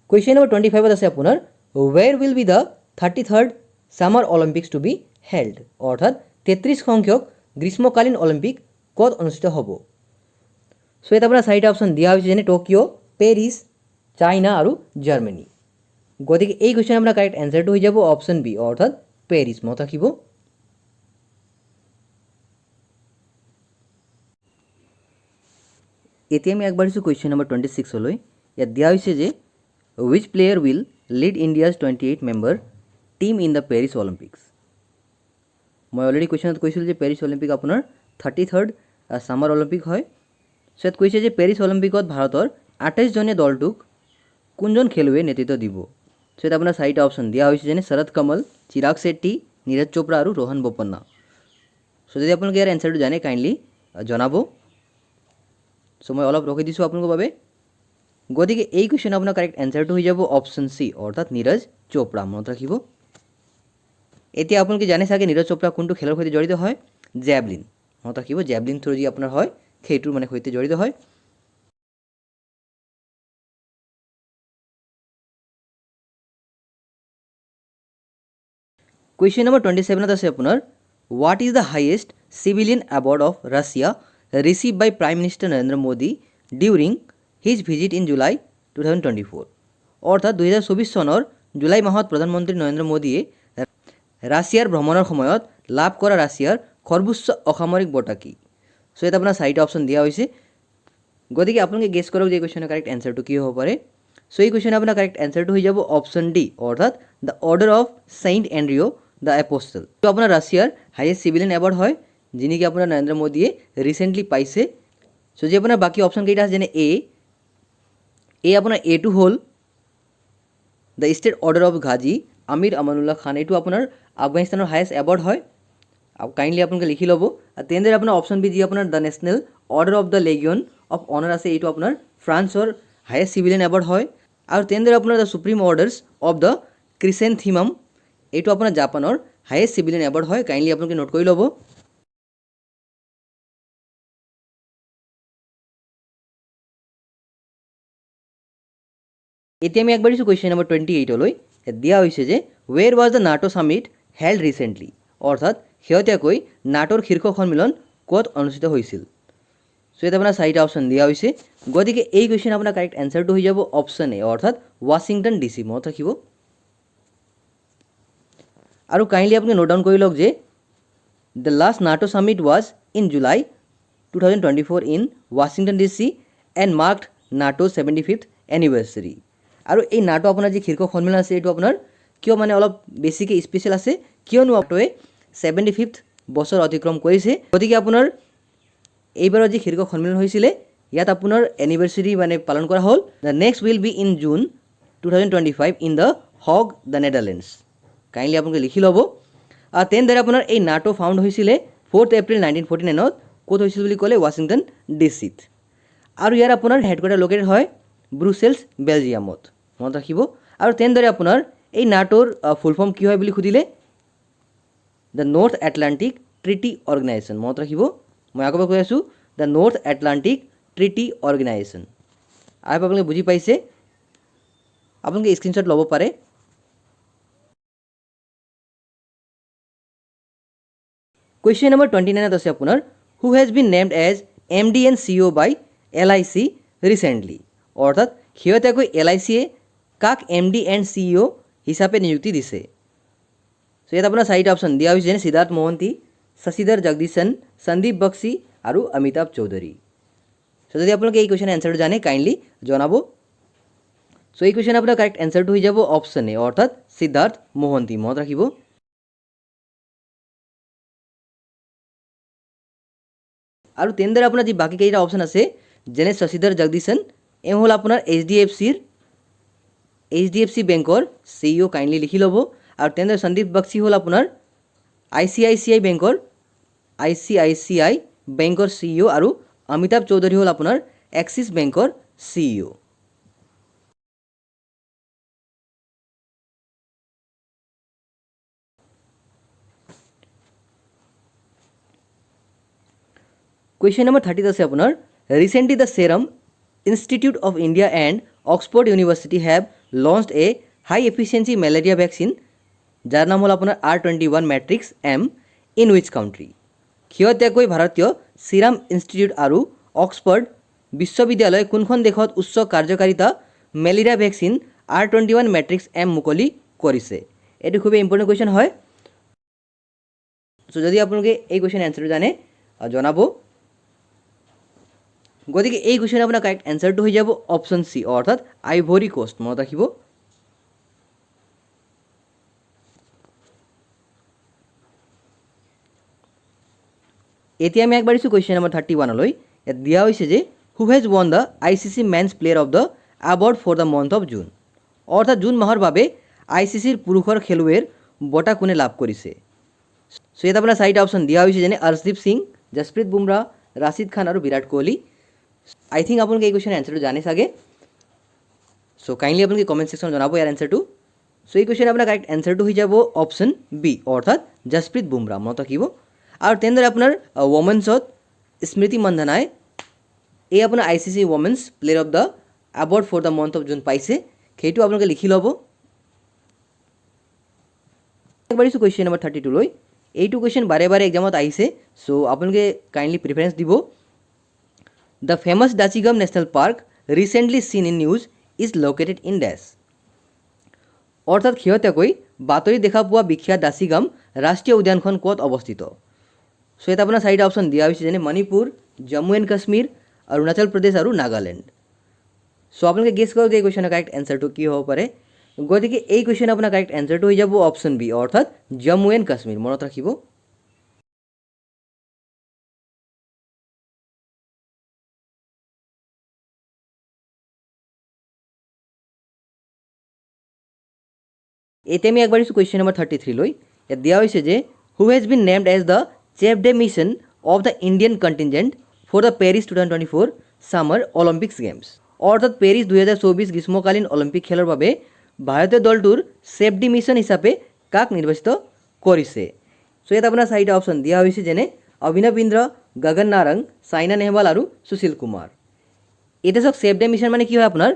Question number 25 আছে আপোনাৰ where will be the 33rd summer Olympics to be held, অৰ্থাৎ 33 সংখ্যক গ্ৰীষ্মকালীন অলিম্পিক ক'ত অনুষ্ঠিত হ'ব। চ' ইয়াত আপোনাৰ চাৰিটা অপশ্যন দিয়া হৈছে, যেনে টকিঅ', পেৰিছ, চাইনা আৰু জাৰ্মানী। গতিকে এই কুৱেশ্যন আপোনাৰ কাৰেক্ট এনচাৰটো হৈ যাব অপশ্যন বি, অৰ্থাৎ পেৰিছ। মনত ৰাখিব। এতিয়া আমি আগবাঢ়িছোঁ কুৱেশ্যন নম্বৰ 26 লৈ। ইয়াত দিয়া হৈছে যে which player will lead India's 28 member team in the Paris Olympics, मैं अलरेडी कुवेश्चन कैसिल जे पेरिस अलिम्पिक আপোনাৰ 33rd सामार अलिम्पिक है। सो यात কৈছে যে पेरिस अलिम्पिकत भारतर 28 जने दलटुक কোনজন খেলুৱৈয়ে নেতৃত্ব দিব। सो यात আপোনাৰ চাৰিটা অপশ্যন দিয়া হৈছে যেনে শৰৎ কমল, চিৰাগ শেট্টি, নীৰজ চোপ্ৰা আৰু ৰোহন বোপান্না। সো যদি আপোনালোকে ইয়াৰ এনসাৰটো জানে কাইণ্ডলি জনাব। সো মই অলপ ৰখি দিছোঁ আপোনালোকৰ বাবে। গতিকে এই কুৱেশ্যন আপোনাৰ কাৰেক্ট এনসাৰটো হৈ যাব অপশ্যন সি অৰ্থাৎ নীৰজ চোপ্ৰা। মনত ৰাখিব। এতিয়া আপোনালোকে জানে চাগে নীৰজ চোপ্ৰা কোনটো খেলৰ সৈতে জড়িত হয়, জেভলিন। মনত ৰাখিব জেভলিন থ্ৰ' যি আপোনাৰ হয় সেইটোৰ মানে সৈতে জড়িত হয়। কুৱেশ্যন নম্বৰ 27 আছে আপোনাৰ what is the highest civilian award of Russia receive by prime minister Narendra Modi during his visit in July 2024। অৰ্থাৎ 2024 চনৰ জুলাই মাহত প্ৰধানমন্ত্ৰী নৰেন্দ্ৰ মোদীয়ে ৰাছিয়াৰ ভ্ৰমণৰ সময়ত লাভ কৰা ৰাছিয়াৰ সৰ্বোচ্চ অসামৰিক বঁটা কি। সো ইয়াত আপোনাৰ চাৰিটা অপশ্যন দিয়া হৈছে। গতিকে আপোনালোকে গেছ কৰক যে এই কুৱেশ্যনৰ কাৰেক্ট এনসাৰটো কি হ'ব পাৰে। সো এই কুৱেশ্যনৰ আপোনাৰ কাৰেক্ট এনসাৰটো হৈ যাব অপশ্যন ডি অৰ্থাৎ the order of Saint Andrew the apostle. তো আপোনাৰ ৰাছিয়াৰ হাইয়েষ্ট চিভিলিয়ান এৱাৰ্ড হয় যি নেকি আপোনাৰ নৰেন্দ্ৰ মোদীয়ে ৰিচেণ্টলি পাইছে। সো যে আপোনাৰ বাকী অপশ্যন কেইটা আছে যেনে আপোনাৰ এটো হ'ল the state order of Ghazi Amir Amanullah Khan. এইটো আপোনাৰ আফগানিস্তানৰ হাইয়েষ্ট এৱাৰ্ড হয়। কাইণ্ডলি আপোনালোকে লিখি ল'ব। তেনেদৰে আপোনাৰ অপশ্যন বি যি আপোনাৰ the national order of the legion of honour আছে এইটো আপোনাৰ ফ্ৰান্সৰ হাইয়েষ্ট চিভিলিয়ান এৱাৰ্ড হয়। আৰু তেনেদৰে আপোনাৰ দ্য সুপ্ৰিম অৰ্ডাৰ্ছ অফ দ্য ক্ৰিচেন্থিমাম এইটো আপোনাৰ জাপানৰ হাইয়েষ্ট চিভিলিয়ান এৱাৰ্ড হয়। কাইণ্ডলি আপোনালোকে নোট কৰি ল'ব। এতিয়া আমি আগবাঢ়িছোঁ কুৱেশ্যন নম্বৰ 28লৈ। দিয়া হৈছে যে where was the NATO summit held recently. অৰ্থাৎ শেহতীয়াকৈ নাটোৰ শীৰ্ষ সন্মিলন ক'ত অনুষ্ঠিত হৈছিল। সো ইয়াত আপোনাৰ চাৰিটা অপশ্যন দিয়া হৈছে। গতিকে এই কুৱেশ্যন আপোনাৰ কাৰেক্ট এনসাৰটো হৈ যাব অপশ্যন এ অৰ্থাৎ ৱাশ্বিংটন DC। মনত ৰাখিব। আৰু কাইণ্ডলি আপুনি নোট ডাউন কৰি লওক যে the last NATO summit was in July 2024 in Washington DC and marked NATO 75th anniversary. আৰু এই নাটো আপোনাৰ যি শীৰ্ষ সন্মিলন আছে এইটো আপোনাৰ কিয় মানে অলপ বেছিকৈ স্পেচিয়েল আছে কিয়নো নাটোৱে 75th বছৰ অতিক্ৰম কৰিছে। গতিকে আপোনাৰ এইবাৰৰ যি শীৰ্ষ সন্মিলন হৈছিলে ইয়াত আপোনাৰ এনিভাৰ্চাৰী মানে পালন কৰা হ'ল। The next will be in June 2025 in the Hague the Netherlands. Kindly আপোনালোকে লিখি ল'ব। তেনেদৰে আপোনাৰ এই নাটো ফাউণ্ড হৈছিলে 4 এপ্ৰিল 1949ত। ক'ত হৈছিল বুলি ক'লে ৱাশ্বিংটন DCত। আৰু ইয়াৰ আপোনাৰ হেডকোৱাৰ্টাৰ লোকেটেড হয় ব্ৰুচেলছ বেলজিয়ামত। মনত ৰাখিব। আৰু তেনেদৰে আপোনাৰ এই নাটোৰ ফুল ফৰ্ম কি হয় বুলি সুধিলে দ্য নৰ্থ এটলাণ্টিক ট্ৰিটি অৰ্গেনাইজেশ্যন। মনত ৰাখিব। মই আকৌ কৈ আছোঁ দ্য নৰ্থ এটলাণ্টিক ট্ৰিটি অৰ্গেনাইজেশ্যন। আৰু আপোনালোকে বুজি পাইছে। আপোনালোকে স্ক্ৰীনশ্বট ল'ব পাৰে। কুৱেশ্যন নম্বৰ 29 আছে আপোনাৰ who has been named as MD and CEO by LIC recently. অৰ্থাৎ শেহতীয়াকৈ LICয়ে কাক MD এণ্ড CEO হিচাপে নিযুক্তি দিছে। সো ইয়াত আপোনাৰ চাৰিটা অপশ্যন দিয়া হৈছে যেনে সিদ্ধাৰ্থ মহন্তি, শশীধৰ জগদীশন, সন্দীপ বক্সি আৰু অমিতাভ চৌধুৰী। সো যদি আপোনালোকে এই কুৱেশ্যনৰ এনসাৰটো জানে কাইণ্ডলি জনাব। সো এই কুৱেশ্যন আপোনাৰ কাৰেক্ট এনসাৰটো হৈ যাব অপশ্যন এ অৰ্থাৎ সিদ্ধাৰ্থ মহন্তি। মনত ৰাখিব। আৰু তেনেদৰে আপোনাৰ যি বাকী কেইটা অপশ্যন আছে যেনে শশীধৰ জগদীশন এওঁ হ'ল আপোনাৰ HDFC বেংকৰ CEO। কাইণ্ডলি লিখি ল'ব। আৰু তেনেদৰে সন্দীপ বক্সি হ'ল আপোনাৰ ICICI বেংকৰ CEO। আৰু অমিতাভ চৌধুৰী হ'ল আপোনাৰ এক্সিছ বেংকৰ CEO। কুৱেশ্যন নম্বৰ 30 আছে আপোনাৰ recently the Serum Institute of India and Oxford University have launched a high efficiency malaria vaccine যাৰ নাম হ'ল আপোনাৰ R21 matrix M in which country. শেহতীয়াকৈ ভাৰতীয় ছিৰাম ইনষ্টিটিউট আৰু অক্সফৰ্ড বিশ্ববিদ্যালয়ে কোনখন দেশত উচ্চ কাৰ্যকাৰিতা malaria vaccine R21 matrix M মুকলি কৰিছে। এইটো খুবেই ইম্পৰ্টেণ্ট কুৱেশ্যন হয়। চ' যদি আপোনালোকে এই কুৱেশ্যন এনসাৰটো জানে জনাব। গতিকে এই কুৱেশ্যন আপোনাৰ কাৰেক্ট এনসাৰটো হৈ যাব অপশ্যন চি অৰ্থাৎ আইভৰি কোষ্ট। মনত ৰাখিব। এতিয়া আমি আগবাঢ়িছোঁ কুৱেশ্যন নম্বৰ 31লৈ। ইয়াত দিয়া হৈছে যে who has won the ICC men's player of the award for the month of June, অৰ্থাৎ জুন মাহৰ বাবে ICCৰ পুৰুষৰ খেলুৱৈৰ বঁটা কোনে লাভ কৰিছে। চ' ইয়াত আপোনাৰ চাৰিটা অপশ্যন দিয়া হৈছে, যেনে অৰ্শদীপ সিং, জসপ্ৰীত বুমৰা, ৰাছিদ খান আৰু বিৰাট কোহলি। আই থিংক আপোনালোকে এই কুৱেশ্যনৰ এনচাৰটো জানে চাগে। চ' কাইণ্ডলি আপোনালোকে কমেণ্ট ছেকশ্যনত জনাব ইয়াৰ এনচাৰটো। চ' এই কুৱেশ্যন আপোনাৰ কাৰেক্ট এনচাৰটো হৈ যাব অপশ্যন বি, অৰ্থাৎ জসপ্ৰীত বুমৰা, মনত ৰাখিব। আৰু তেনেদৰে আপোনাৰ ৱমেন্সত স্মৃতি মন্ধানাই এই আপোনাৰ ICC women's player of the award for the month of June পাইছে, সেইটো আপোনালোকে লিখি ল'ব। আগবাঢ়িছোঁ কুৱেশ্যন নম্বৰ 32লৈ। এইটো কুৱেশ্যন বাৰে বাৰে এক্সামত আহিছে, চ' আপোনালোকে কাইণ্ডলি প্ৰিফাৰেঞ্চ দিব। The famous Dachigam national park recently seen in news is located in ডেছ, অৰ্থাৎ শেহতীয়াকৈ বাতৰিত দেখা পোৱা বিখ্যাত ডাচিগাম ৰাষ্ট্ৰীয় উদ্যানখন ক'ত অৱস্থিত। চ' ইয়াত আপোনাৰ চাৰিটা অপশ্যন দিয়া হৈছে, যেনে মণিপুৰ, জম্মু এণ্ড কাশ্মীৰ, অৰুণাচল প্ৰদেশ আৰু নাগালেণ্ড। চ' আপোনালোকে গেছ কৰক যে এই কুৱেশ্যনৰ কাৰেক্ট এনচাৰটো কি হ'ব পাৰে। গতিকে এই কুৱেশ্যন আপোনাৰ কাৰেক্ট এনচাৰটো হৈ যাব অপশ্যন বি, অৰ্থাৎ জম্মু এণ্ড কাশ্মীৰ, মনত ৰাখিব। এতিয়া আমি আগবাঢ়িছোঁ কুৱেশ্যন নম্বৰ 33লৈ। ইয়াত দিয়া হৈছে যে who has been named as the chef de mission of the Indian contingent for the Paris 2024 summer Olympics games, অৰ্থাৎ পেৰিছ 2024 গ্ৰীষ্মকালীন অলিম্পিক খেলৰ বাবে ভাৰতীয় দলটোৰ চেফ ডে মিছন হিচাপে কাক নিৰ্বাচিত কৰিছে। চ' ইয়াত আপোনাৰ চাৰিটা অপশ্যন দিয়া হৈছে, যেনে অভিনৱ বিন্দ্ৰ, গগন নাৰং, চাইনা নেহৱাল আৰু সুশীল কুমাৰ। এতিয়া চাওক চেফ ডে মিছন মানে কি হয় আপোনাৰ,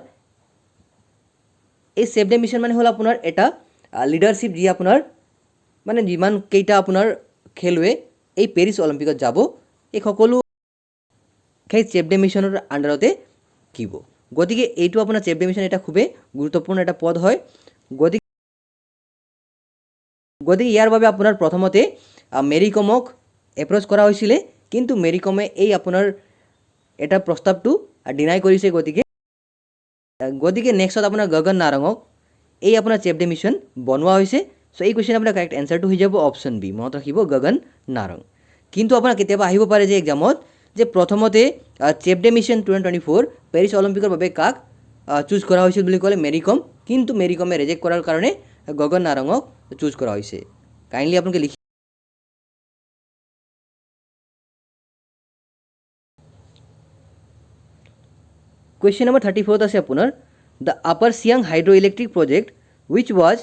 এই চেফ ডে মিছন মানে হ'ল আপোনাৰ এটা লিডাৰশ্বিপ, যি আপোনাৰ মানে যিমান কেইটা আপোনাৰ খেলুৱৈ এই পেৰিছ অলিম্পিকত যাব, এই সকলো সেই চেফ ডে মিছনৰ আণ্ডাৰতে থাকিব। গতিকে এইটো আপোনাৰ চেফ ডে মিছন এটা খুবেই গুৰুত্বপূৰ্ণ এটা পদ হয়। গতিকে ইয়াৰ বাবে আপোনাৰ প্ৰথমতে মেৰী কমক এপ্ৰ'চ কৰা হৈছিলে, কিন্তু মেৰী কমে এই আপোনাৰ এটা প্ৰস্তাৱটো ডিনাই কৰিছে। গতিকে নেক্সটত আপোনাৰ গগন নাৰঙক এই আপোনাৰ চেফ ডে মিছন বনোৱা হৈছে। চ' এই কুৱেশ্যন আপোনাৰ কাৰেক্ট এনচাৰটো হৈ যাব অপশ্যন বি, মনত ৰাখিব গগন নাৰং। কিন্তু আপোনাৰ কেতিয়াবা আহিব পাৰে যে এক্সামত যে প্ৰথমতে চেফ ডে মিছন 2024 পেৰিছ অলিম্পিকৰ বাবে কাক চুজ কৰা হৈছিল বুলি ক'লে মেৰী কম, কিন্তু মেৰী কমে ৰিজেক্ট কৰাৰ কাৰণে গগন নাৰঙক চুজ কৰা হৈছে। কাইণ্ডলি আপোনালোকে লিখি কুৱেশ্যন নম্বৰ 34ত আছে আপোনাৰ the upper Siang hydro' electric project which was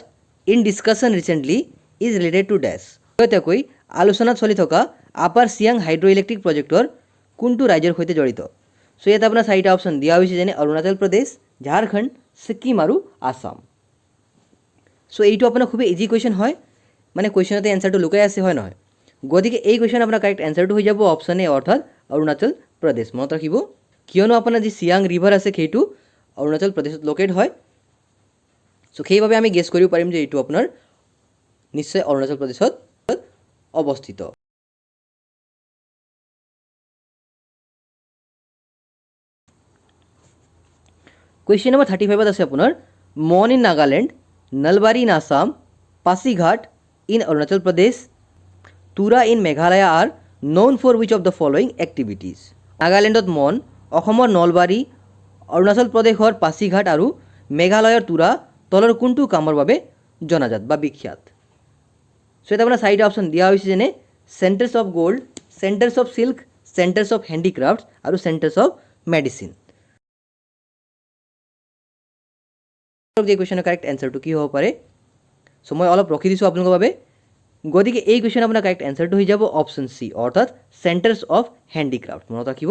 in discussion recently is related to dash, শেহতীয়াকৈ আলোচনাত চলি থকা আপাৰ চিয়াং হাইড্ৰ' ইলেক্ট্ৰিক প্ৰজেক্টৰ কোনটো ৰাজ্যৰ সৈতে জড়িত। চ' ইয়াত আপোনাৰ চাৰিটা অপশ্যন দিয়া হৈছে, যেনে অৰুণাচল প্ৰদেশ, ঝাৰখণ্ড, ছিকিম আৰু আছাম। চ' এইটো আপোনাৰ খুবেই ইজি কুৱেশ্যন হয়, মানে কুৱেশ্যনতে এনচাৰটো লুকাই আছে, হয় নহয়। গতিকে এই কুৱেশ্যন আপোনাৰ কাৰেক্ট এনচাৰটো হৈ যাব অপশ্যন এ, অৰ্থাৎ অৰুণাচল প্ৰদেশ, মনত ৰাখিব। কিয়নো আপোনাৰ যি চিয়াং ৰিভাৰ আছে সেইটো অৰুণাচল প্ৰদেশত লোকেট হয়। চ' সেইবাবে আমি গেছ কৰিব পাৰিম যে এইটো আপোনাৰ নিশ্চয় অৰুণাচল প্ৰদেশত অৱস্থিত। কুৱেশ্যন নম্বৰ 35ত আছে আপোনাৰ Mon in Nagaland, Nalbari in Assam, Pasighat in Arunachal Pradesh, Tura in Meghalaya are known for which of the following activities. নাগালেণ্ডত মন, অসমৰ নলবাৰী, অৰুণাচল প্ৰদেশৰ পাছিঘাট আৰু মেঘালয়ৰ তুৰা তলৰ কোনটো কামৰ বাবে জনাজাত বা বিখ্যাত। চ' এতিয়া আপোনাৰ চাৰিটা অপশ্যন দিয়া হৈছে, যেনে centres of gold, centres of silk, centres of handicrafts আৰু চেণ্টাৰ্ছ অফ মেডিচিন। এই কুৱেশ্যনৰ কাৰেক্ট এনচাৰটো কি হ'ব পাৰে। চ' মই অলপ ৰখি দিছোঁ আপোনালোকৰ বাবে। গতিকে এই কুৱেশ্যন আপোনাৰ কাৰেক্ট এনচাৰটো হৈ যাব অপশ্যন চি, অৰ্থাৎ চেণ্টাৰ্ছ অফ হেণ্ডিক্ৰাফ্ট, মনত ৰাখিব।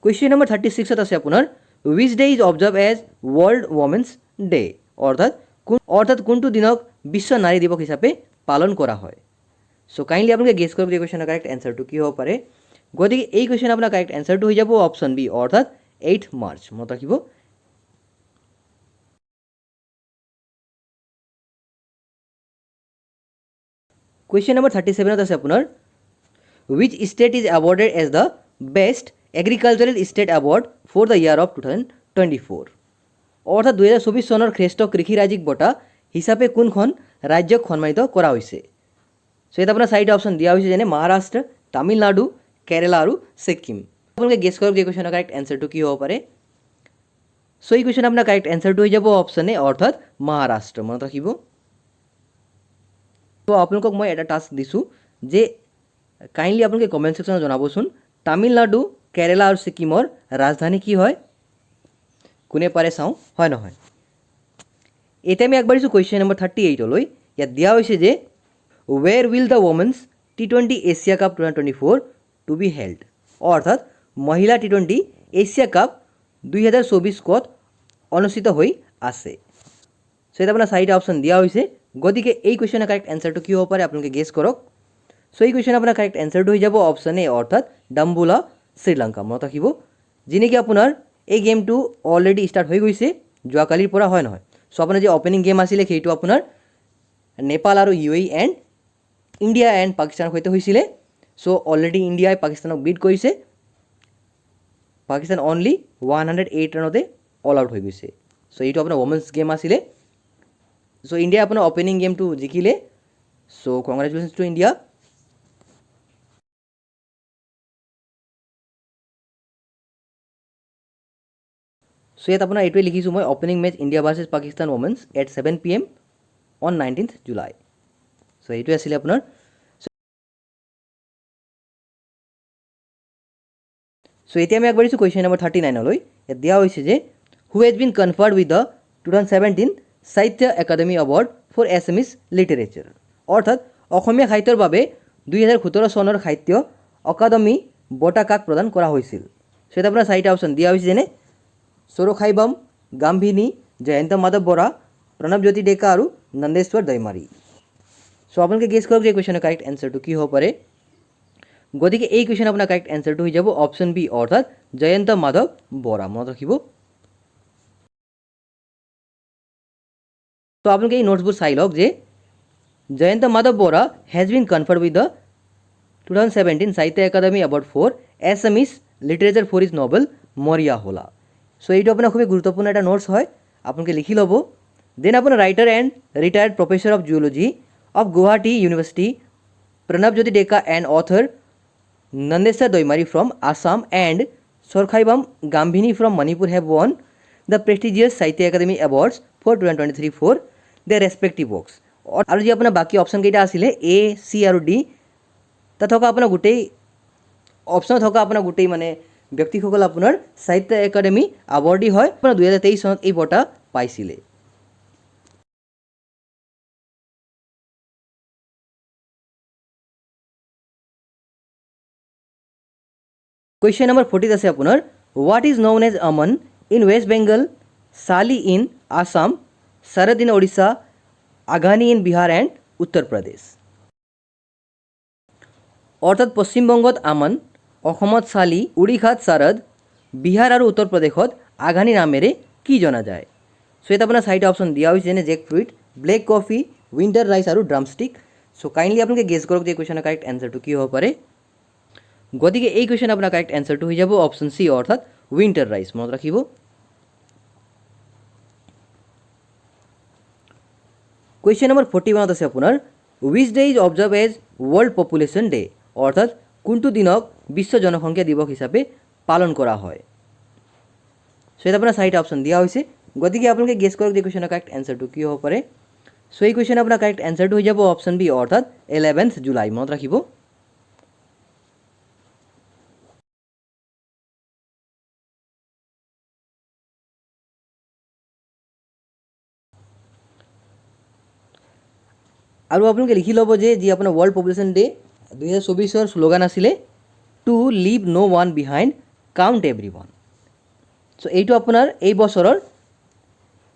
কুৱেশ্যন নম্বৰ 36ত আছে আপোনাৰ which day is observe as world women's day, অৰ্থাৎ কোনটো দিনক বিশ্ব নাৰী দিৱস হিচাপে পালন কৰা হয়। চ' কাইণ্ডলি আপোনালোকে গেছ কৰক এই কুৱেশ্যনৰ কাৰেক্ট এনচাৰটো কি হ'ব পাৰে। গতিকে এই কুৱেশ্যন আপোনাৰ কাৰেক্ট এনচাৰটো হৈ যাব অপশ্যন বি, অৰ্থাৎ 8 মাৰ্চ, মনত ৰাখিব। কুৱেশ্যন নম্বৰ 37ত আছে আপোনাৰ which state is awarded as the best agricultural state award for the year of 2024, অৰ্থাৎ 2024 চনৰ শ্ৰেষ্ঠ কৃষি ৰাজ্যিক বঁটা হিচাপে কোনখন ৰাজ্যক সন্মানিত কৰা হৈছে। সো ইয়াত আপোনাৰ চাৰিটা অপশ্যন দিয়া হৈছে, যেনে মহাৰাষ্ট্ৰ, তামিলনাডু, কেৰেলা আৰু ছিকিম। আপোনালোকে গেছ কৰক এই কুৱেশ্যনৰ কাৰেক্ট এনচাৰটো কি হ'ব পাৰে। সো এই কুৱেশ্যন আপোনাৰ কাৰেক্ট এনচাৰটো হৈ যাব অপশ্যন এ, অৰ্থাৎ মহাৰাষ্ট্ৰ। মনত ৰাখিব। তো আপোনালোকক মই এটা টাস্ক দিছোঁ যে কাইণ্ডলি আপোনালোকে কমেণ্ট ছেকশ্যনত জনাবচোন তামিলনাডু, কেৰেলা আৰু ছিকিমৰ ৰাজধানী কি হয়। কোনে পাৰে চাওঁ, হয় নহয়। এতিয়া আমি আগবাঢ়িছোঁ কুৱেশ্যন নম্বৰ 38লৈ। ইয়াত দিয়া হৈছে যে where will the women's T20 Asia cup 2024 to be held, অৰ্থাৎ মহিলা T20 এছিয়া কাপ 2024 ক'ত অনুষ্ঠিত হৈ আছে। সো ইয়াত আপোনাৰ চাৰিটা অপশ্যন দিয়া হৈছে, গতিকে এই কুৱেশ্যনৰ কাৰেক্ট এনচাৰটো কি হ'ব পাৰে আপোনালোকে গেছ কৰক। সো এই কুৱেশ্যন আপোনাৰ কাৰেক্ট এনচাৰটো হৈ যাব অপশ্যন এ, অৰ্থাৎ ডাম্বুলা শ্ৰীলংকা। মনত ৰাখিব, যি নেকি আপোনাৰ এই গেমটো অলৰেডি ষ্টাৰ্ট হৈ গৈছে যোৱাকালিৰ পৰা, হয় নহয়। সো আপোনাৰ যি অপেনিং গেম আছিলে সেইটো আপোনাৰ নেপাল আৰু UAE এণ্ড ইণ্ডিয়া এণ্ড পাকিস্তানৰ সৈতে হৈছিলে। সো অলৰেডি ইণ্ডিয়াই পাকিস্তানক বিট কৰিছে। পাকিস্তান অনলি 108 ৰানতে অল আউট হৈ গৈছে। সো এইটো আপোনাৰ ৱমেন্স গেম আছিলে। সো ইণ্ডিয়াই আপোনাৰ অপেনিং গেমটো জিকিলে। So congratulations to India. So ইয়াত আপোনাৰ এইটোৱে লিখিছোঁ মই, opening match India versus Pakistan women's at 7 PM on 19th July। So এইটোৱে আছিলে আপোনাৰ। সো এতিয়া আমি আগবাঢ়িছোঁ কুৱেশ্যন নম্বৰ 39লৈ। ইয়াত দিয়া হৈছে যে who has been conferred with the 2017 Sahitya Akademi award for Assamese literature, অৰ্থাৎ অসমীয়া সাহিত্যৰ বাবে 2017 চনৰ সাহিত্য অকাডেমি বঁটা কাক প্ৰদান কৰা হৈছিল। সো ইয়াত আপোনাৰ চাৰিটা অপশ্যন দিয়া হৈছে, যেনে সৌৰখাইবাম, গাম্ভিনী, জয়ন্ত মাধৱ বৰা, প্ৰণৱজ্যোতি ডেকা আৰু নন্দেশ্বৰ দৈমাৰী। সো আপোনালোকে গেছ কৰক যে কুৱেশ্যনৰ কাৰেক্ট এনচাৰটো কি হ'ব পাৰে। গতিকে এই কুৱেশ্যন আপোনাৰ কাৰেক্ট এনচাৰটো হৈ যাব অপশ্যন বি, অৰ্থাৎ জয়ন্ত মাধৱ বৰা। মনত ৰাখিব। তো আপোনালোকে এই নোটছবোৰ চাই লওক যে Jayanta Madhab Bora has been conferred with the 2017 Sahitya Akademi award for Assamese literature for his novel Moriya Hola. So এইটো আপোনাৰ খুবেই গুৰুত্বপূৰ্ণ এটা নোটছ হয়, আপোনালোকে লিখি ল'ব। দেন আপোনাৰ writer and retired professor of zoology of Guwahati university Pranabjyoti Deka and author Nandeswar Doimari from Assam and Sorkhaibam Gambhini from Manipur have won the prestigious Sahitya Academy Awards for 2023 for their respective works। আৰু যি আপোনাৰ বাকী option কেইটা আছিলে A, C আৰু D, তাত থকা আপোনাৰ গোটেই অপশ্যন থকা আপোনাৰ গোটেই মানে ব্যক্তিসকল আপোনাৰ সাহিত্য একাডেমি এৱাৰ্ডী হয়। আপোনাৰ 2023 চনত এই বঁটা পাইছিলে। কুৱেশ্যন নম্বৰ 40 আছে আপোনাৰ, what is known as Aman in West Bengal, Sali in Assam, Sharad in Odisha, Aghani in Bihar and Uttar Pradesh. অৰ্থাৎ পশ্চিমবংগত আমন, অসমত চালি, উৰিষ্যাত শৰদ, বিহাৰ আৰু উত্তৰ প্ৰদেশত আঘানি নামেৰে কি জনা যায়। সো ইয়াত আপোনাৰ চাৰিটা অপশ্যন দিয়া হৈছে, যেনে jack fruit, black coffee, winter rice আৰু ড্ৰামষ্টিক। সো কাইণ্ডলি আপোনালোকে গেছ কৰক যে কুৱেশ্যনৰ কাৰেক্ট এনচাৰটো কি হ'ব পাৰে। গতিকে এই কুৱেশ্যন আপোনাৰ কাৰেক্ট এনচাৰটো হৈ যাব অপশ্যন চি, অৰ্থাৎ উইণ্টাৰ ৰাইচ। মনত ৰাখিব। কুৱেশ্যন নম্বৰ 41 আছে আপোনাৰ, which day is observe as world population day, অৰ্থাৎ কোনটো দিনক বিশ্ব জনসংখ্যা দিৱস হিচাপে পালন কৰা হয়। সো ইয়াত আপোনাৰ চাৰিটা অপশ্যন দিয়া হৈছে, গতিকে আপোনালোকে গেছ কৰক যে কুৱেশ্যনৰ কাৰেক্ট এনচাৰটো কি হ'ব পাৰে। সো এই কুৱেশ্যন আপোনাৰ কাৰেক্ট এনচাৰটো হৈ যাব অপশ্যন বি, অৰ্থাৎ 11th জুলাই। মনত ৰাখিব। আৰু আপোনালোকে লিখি ল'ব যে যি আপোনাৰ ৱৰ্ল্ড পপুলেশ্যন ডে 2024 শ্লোগান আছিলে to leave no' one behind, count every one. So এইটো আপোনাৰ এই বছৰৰ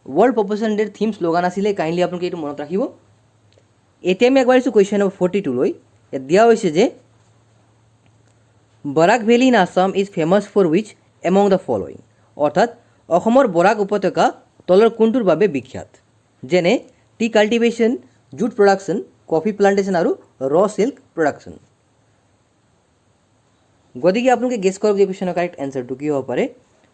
ৱৰ্ল্ড পপুলেশ্যন ডেৰ থিম শ্লোগান আছিলে। কাইণ্ডলি আপোনালোকে এইটো মনত ৰাখিব। এতিয়া আমি আগবাঢ়িছোঁ কুৱেশ্যন নম্বৰ 42লৈ। ইয়াত দিয়া হৈছে যে Barak valley in Assam is famous for which among the following, অৰ্থাৎ অসমৰ বৰাক উপত্যকা তলৰ কোনটোৰ বাবে বিখ্যাত, যেনে tea cultivation, jute production, coffee plantation আৰু ৰ চিল্ক প্ৰডাকশ্যন। গতিকে আপোনালোকে গেছ কৰক যে কুৱেশ্যনৰ কাৰেক্ট এনচাৰটো কি হ'ব পাৰে।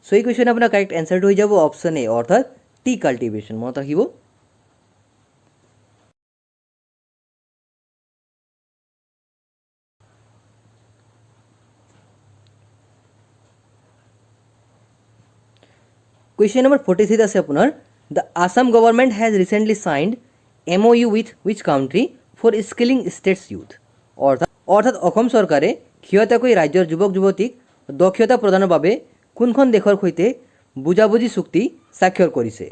সো এই কুৱেশ্যন আপোনাৰ কাৰেক্ট এনচাৰটো হৈ যাব অপশ্যন এ, অৰ্থাৎ টি কাল্টিভেশ্যন। মনত ৰাখিব। কুৱেশ্যন নম্বৰ 43 আছে আপোনাৰ the Assam government has recently signed MOU with which country for skilling state's youth. অৰ্থাৎ অসম চৰকাৰে ক্ষমতাকৈ ৰাজ্যৰ যুৱক যুৱতীক দক্ষতা প্ৰদানৰ বাবে কোনখন দেশৰ সৈতে বুজাবুজি চুক্তি স্বাক্ষৰ কৰিছে।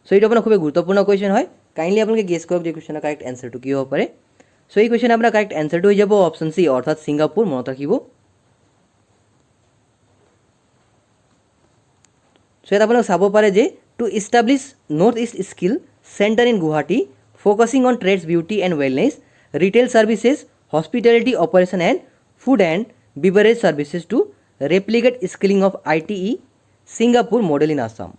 চ' এইটো আপোনাৰ খুবেই গুৰুত্বপূৰ্ণ কুৱেশ্যন হয়। কাইণ্ডলি আপোনালোকে গেছ কৰক যে কুৱেশ্যনৰ কাৰেক্ট এনচাৰটো কি হ'ব পাৰে। চ' এই কুৱেশ্যন আপোনাৰ কাৰেক্ট এনচাৰটো হৈ যাব অপশ্যন চি অৰ্থাৎ ছিংগাপুৰ, মনত ৰাখিব। চ' ইয়াত আপোনালোকে চাব পাৰে যে to establish north east skill centre in Guwahati focusing on trades beauty and wellness retail services hospitality operation and food and beverage services to replicate skilling of ITE Singapore model in Assam.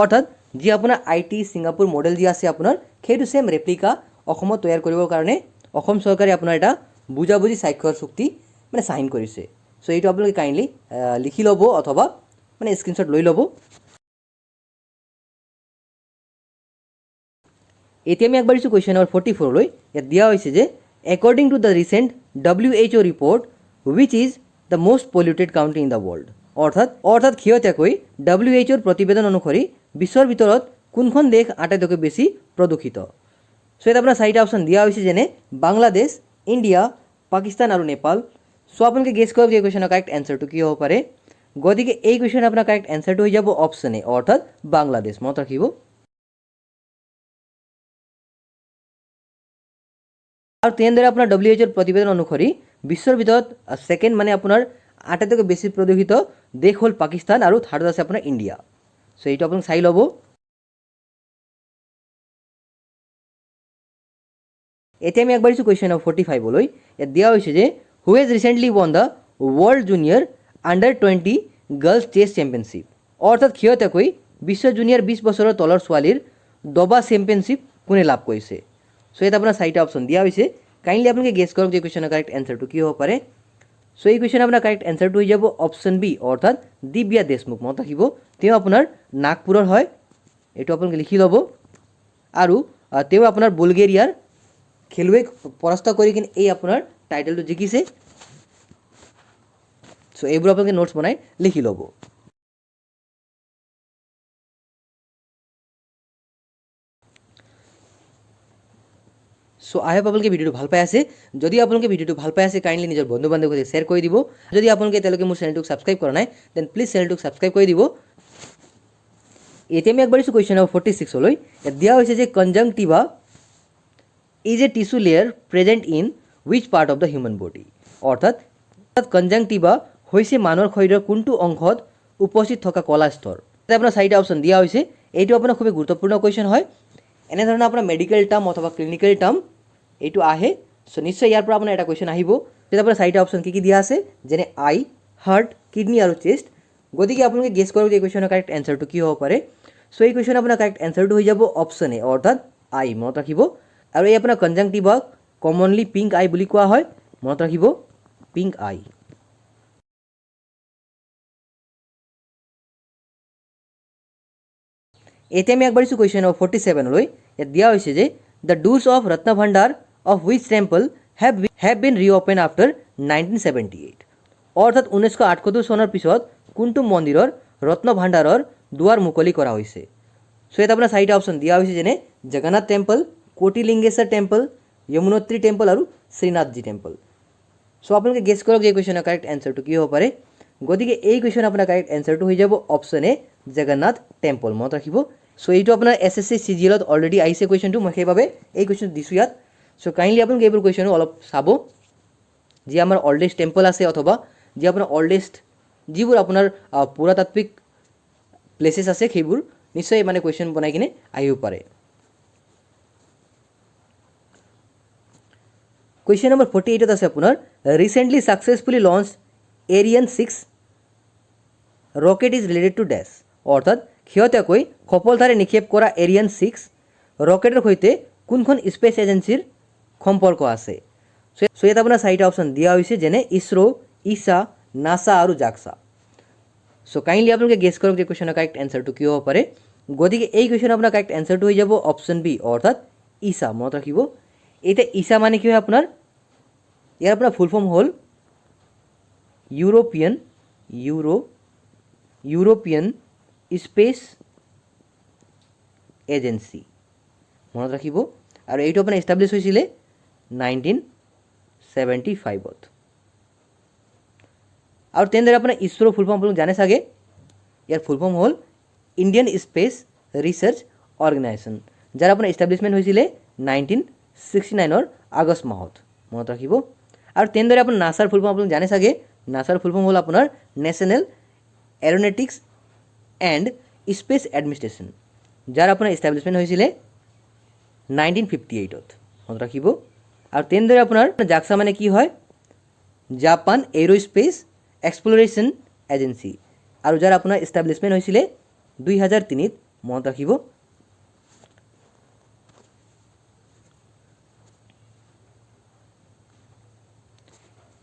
অৰ্থাৎ যি আপোনাৰ ITE ছিংগাপুৰ মডেল যি আছে আপোনাৰ সেইটো same replica অসমত তৈয়াৰ কৰিবৰ কাৰণে অসম চৰকাৰে আপোনাৰ এটা বুজাবুজি স্বাক্ষৰ চুক্তি মানে চাইন কৰিছে। চ' এইটো আপোনালোকে কাইণ্ডলি লিখি ল'ব অথবা মানে স্ক্ৰীনশ্বট লৈ ল'ব। এতিয়া আমি আগবাঢ়িছোঁ কুৱেশ্যন নম্বৰ 44লৈ। ইয়াত দিয়া হৈছে যে according to the recent WHO report which is the most polluted country in the world. অৰ্থাৎ শেহতীয়াকৈ WHOৰ প্ৰতিবেদন অনুসৰি বিশ্বৰ ভিতৰত কোনখন দেশ আটাইতকৈ বেছি প্ৰদূষিত। চ' ইয়াত আপোনাৰ চাৰিটা অপশ্যন দিয়া হৈছে যেনে বাংলাদেশ, ইণ্ডিয়া, পাকিস্তান আৰু নেপাল। চ' আপোনালোকে গেছ কৰক যে কুৱেশ্যনৰ কাৰেক্ট এনচাৰটো কি হ'ব পাৰে। গতিকে এই কুৱেশ্যন আপোনাৰ কাৰেক্ট এনচাৰটো হৈ যাব অপশ্যন এ অৰ্থাৎ বাংলাদেশ, মনত ৰাখিব। আৰু তেনেদৰে আপোনাৰ WHOৰ প্ৰতিবেদন অনুসৰি বিশ্বৰ ভিতৰত ছেকেণ্ড মানে আপোনাৰ আটাইতকৈ বেছি প্ৰদূষিত দেশ হ'ল পাকিস্তান আৰু থাৰ্ডত আছে আপোনাৰ ইণ্ডিয়া। চ' এইটো আপোনালোকে চাই ল'ব। এতিয়া আমি আগবাঢ়িছোঁ কুৱেশ্যন নম্বৰ 45লৈ। ইয়াত দিয়া হৈছে যে who has recently won the world junior under twenty girls chess championship. অৰ্থাৎ শেহতীয়াকৈ বিশ্ব জুনিয়ৰ 20 বছৰৰ তলৰ ছোৱালীৰ দবা চেম্পিয়নশ্বিপ কোনে লাভ কৰিছে। চ' ইয়াত আপোনাৰ চাৰিটা অপশ্যন দিয়া হৈছে। কাইণ্ডলি আপোনালোকে গেছ কৰক যে কুৱেশ্যনৰ কাৰেক্ট এনচাৰটো কি হ'ব পাৰে। চ' এই কুৱেশ্যন আপোনাৰ কাৰেক্ট এনচাৰটো হৈ যাব অপশ্যন বি অৰ্থাৎ দিব্যা দেশমুখ, মনত ৰাখিব। তেওঁ আপোনাৰ নাগপুৰৰ হয়, এইটো আপোনালোকে লিখি ল'ব। আৰু তেওঁ আপোনাৰ বুলগেৰিয়াৰ খেলুৱৈক পৰাস্ত কৰি কিনে এই আপোনাৰ টাইটেলটো জিকিছে। চ' এইবোৰ আপোনালোকে নোটছ বনাই লিখি ল'ব। চ' আই হোপ আপোনালোকে ভিডিঅ'টো ভাল পাই আছে। যদি আপোনালোকে ভিডিঅ'টো ভাল পাই আছে কাইণ্ডলি নিজৰ বন্ধু বান্ধৱীৰ সৈতে শ্বেয়াৰ কৰি দিব। যদি আপোনালোকে এতিয়ালৈকে মোৰ চেনেলটোক ছাবস্ক্ৰাইব কৰা নাই দেন প্লিজ চেনেলটোক ছাবস্ক্ৰাইব কৰি দিব। এতিয়া আমি আগবাঢ়িছোঁ কুৱেশ্যন নম্বৰ 46লৈ। ইয়াত দিয়া হৈছে যে conjunctiva is a tissue layer present in which part of the human body. অৰ্থাৎ কনজাংটিভা হৈছে মানুহৰ শৰীৰৰ কোনটো অংশত উপস্থিত থকা কলা স্তৰ। তাতে আপোনাৰ চাৰিটা অপশ্যন দিয়া হৈছে। এইটো আপোনাৰ খুবেই গুৰুত্বপূৰ্ণ কুৱেশ্যন হয়। এনেধৰণৰ আপোনাৰ মেডিকেল টাৰ্ম অথবা ক্লিনিকেল টাৰ্ম এইটো আহে। চ' নিশ্চয় ইয়াৰ পৰা আপোনাৰ এটা কুৱেশ্যন আহিব। তেতিয়া আপোনাৰ চাৰিটা অপশ্যন কি দিয়া আছে যেনে আই, হাৰ্ট, কিডনি আৰু চেষ্ট। গতিকে আপোনালোকে গেছ কৰক যে কুৱেশ্যনৰ কাৰেক্ট এনচাৰটো কি হ'ব পাৰে। চ' এই কুৱেশ্যন আপোনাৰ কাৰেক্ট এনচাৰটো হৈ যাব অপশ্যন এ অৰ্থাৎ আই, মনত ৰাখিব। আৰু এই আপোনাৰ কনজাংটিভাক কমনলি পিংক আই বুলি কোৱা হয়, মনত ৰাখিব পিংক আই। এতিয়া আমি আগবাঢ়িছোঁ কুৱেশ্যন নম্বৰ 47লৈ। ইয়াত দিয়া হৈছে যে the doors of Ratnabhandar of which temple have been reopen after 1978। অৰ্থাৎ 1978 চনৰ পিছত কোনটো মন্দিৰৰ ৰত্নভাণ্ডাৰৰ দুৱাৰ মুকলি কৰা হৈছে। চ' ইয়াত আপোনাৰ চাৰিটা অপশ্যন দিয়া হৈছে যেনে Jagannath temple, Kotilingeshwar temple, Yamunotri temple আৰু শ্ৰীনাথজী টেম্পল। চ' আপোনালোকে গেছ কৰক যে এই কুৱেশ্যনৰ কাৰেক্ট এনচাৰটো কি হ'ব পাৰে। গতিকে এই কুৱেশ্যন আপোনাৰ কাৰেক্ট এনচাৰটো হৈ যাব অপশ্যন এ জগন্নাথ টেম্পল, মনত ৰাখিব। চ' এইটো আপোনাৰ SSC CGLত অলৰেডি আহিছে কুৱেশ্যনটো, মই সেইবাবে এই কুৱেশ্যন দিছোঁ ইয়াত। চ' কাইণ্ডলি আপোনালোকে এইবোৰ কুৱেশ্যনো অলপ চাব। যি আমাৰ অল্ডেষ্ট টেম্পল আছে অথবা যি আপোনাৰ অল্ডেষ্ট যিবোৰ আপোনাৰ পুৰাতাত্ত্বিক প্লেচেছ আছে সেইবোৰ নিশ্চয় মানে কুৱেশ্যন বনাই কিনে আহিব পাৰে। কুৱেশ্যন নম্বৰ 48ত আছে আপোনাৰ recently successfully launch Ariane 6 rocket is related to dash. অৰ্থাৎ শেহতীয়াকৈ সফলতাৰে নিক্ষেপ কৰা Ariane 6 ৰকেটৰ সৈতে কোনখন স্পেচ এজেঞ্চিৰ সম্পৰ্ক আছে। চ' ইয়াত আপোনাৰ চাৰিটা অপশ্যন দিয়া হৈছে যেনে ইছৰো, ইছা, নাছা আৰু জাক্সা। চ' কাইণ্ডলি আপোনালোকে গেছ কৰক যে কুৱেশ্যনৰ কাৰেক্ট এনচাৰটো কি হ'ব পাৰে। গতিকে এই কুৱেশ্যন আপোনাৰ কাৰেক্ট এনচাৰটো হৈ যাব অপশ্যন বি অৰ্থাৎ ইছা, মনত ৰাখিব। এতিয়া ইছা মানে কি হয় আপোনাৰ, ইয়াৰ আপোনাৰ ফুল ফৰ্ম হ'ল ইউৰোপিয়ান স্পেচ এজেঞ্চি মনত ৰাখিব। আৰু এইটো আপোনাৰ এষ্টাব্লিছ হৈছিলে 1975ত। আৰু তেনেদৰে আপোনাৰ ইছৰোৰ ফুল ফৰ্ম জানে চাগে, ইয়াৰ ফুল ফৰ্ম হ'ল ইণ্ডিয়ান স্পেচ ৰিচাৰ্চ অৰ্গেনাইজেশ্যন, যাৰ আপোনাৰ এষ্টাব্লিছমেণ্ট হৈছিলে 1969ৰ আগষ্ট মাহত মনত ৰাখিব। আৰু তেনেদৰে আপোনাৰ নাছাৰ ফুল ফৰ্ম আপুনি জানে চাগে, নাছাৰ ফুল ফৰ্ম হ'ল আপোনাৰ national aeronautics and space administration, যাৰ আপোনাৰ এষ্টাব্লিছমেণ্ট হৈছিলে 1958ত মনত ৰাখিব। আৰু তেনেদৰে আপোনাৰ জাক্সা মানে কি হয়, জাপান এৰোস্পেচ এক্সপ্ল'ৰেশ্যন এজেঞ্চি, আৰু যাৰ আপোনাৰ এষ্টাব্লিছমেণ্ট হৈছিলে 2003ত মনত ৰাখিব।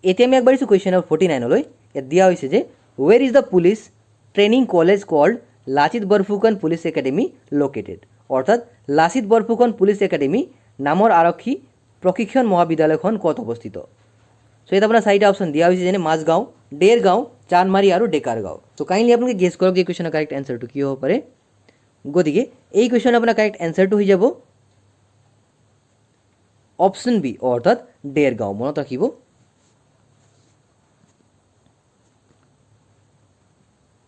এতিয়া আমি আগবাঢ়িছোঁ কুৱেশ্যন নম্বৰ 49লৈ। ইয়াত দিয়া হৈছে যে where is the police training college called Lachit Borphukan police academy located, অৰ্থাৎ লাচিত বৰফুকন পুলিচ একাডেমি নামৰ আৰক্ষী প্ৰশিক্ষণ মহাবিদ্যালয়খন ক'ত অৱস্থিত। চ' ইয়াত আপোনাৰ চাৰিটা অপশ্যন দিয়া হৈছে, যেনে মাজগাঁও, ডেৰগাঁও, চান্দমাৰী আৰু ডেকাৰগাঁও। চ' কাইণ্ডলি আপোনালোকে গেছ কৰক যে এই কুৱেশ্যনৰ কাৰেক্ট এনচাৰটো কি হ'ব পাৰে। গতিকে এই কুৱেশ্যনৰ আপোনাৰ কাৰেক্ট এনচাৰটো হৈ যাব অপশ্যন বি, অৰ্থাৎ ডেৰগাঁও মনত ৰাখিব।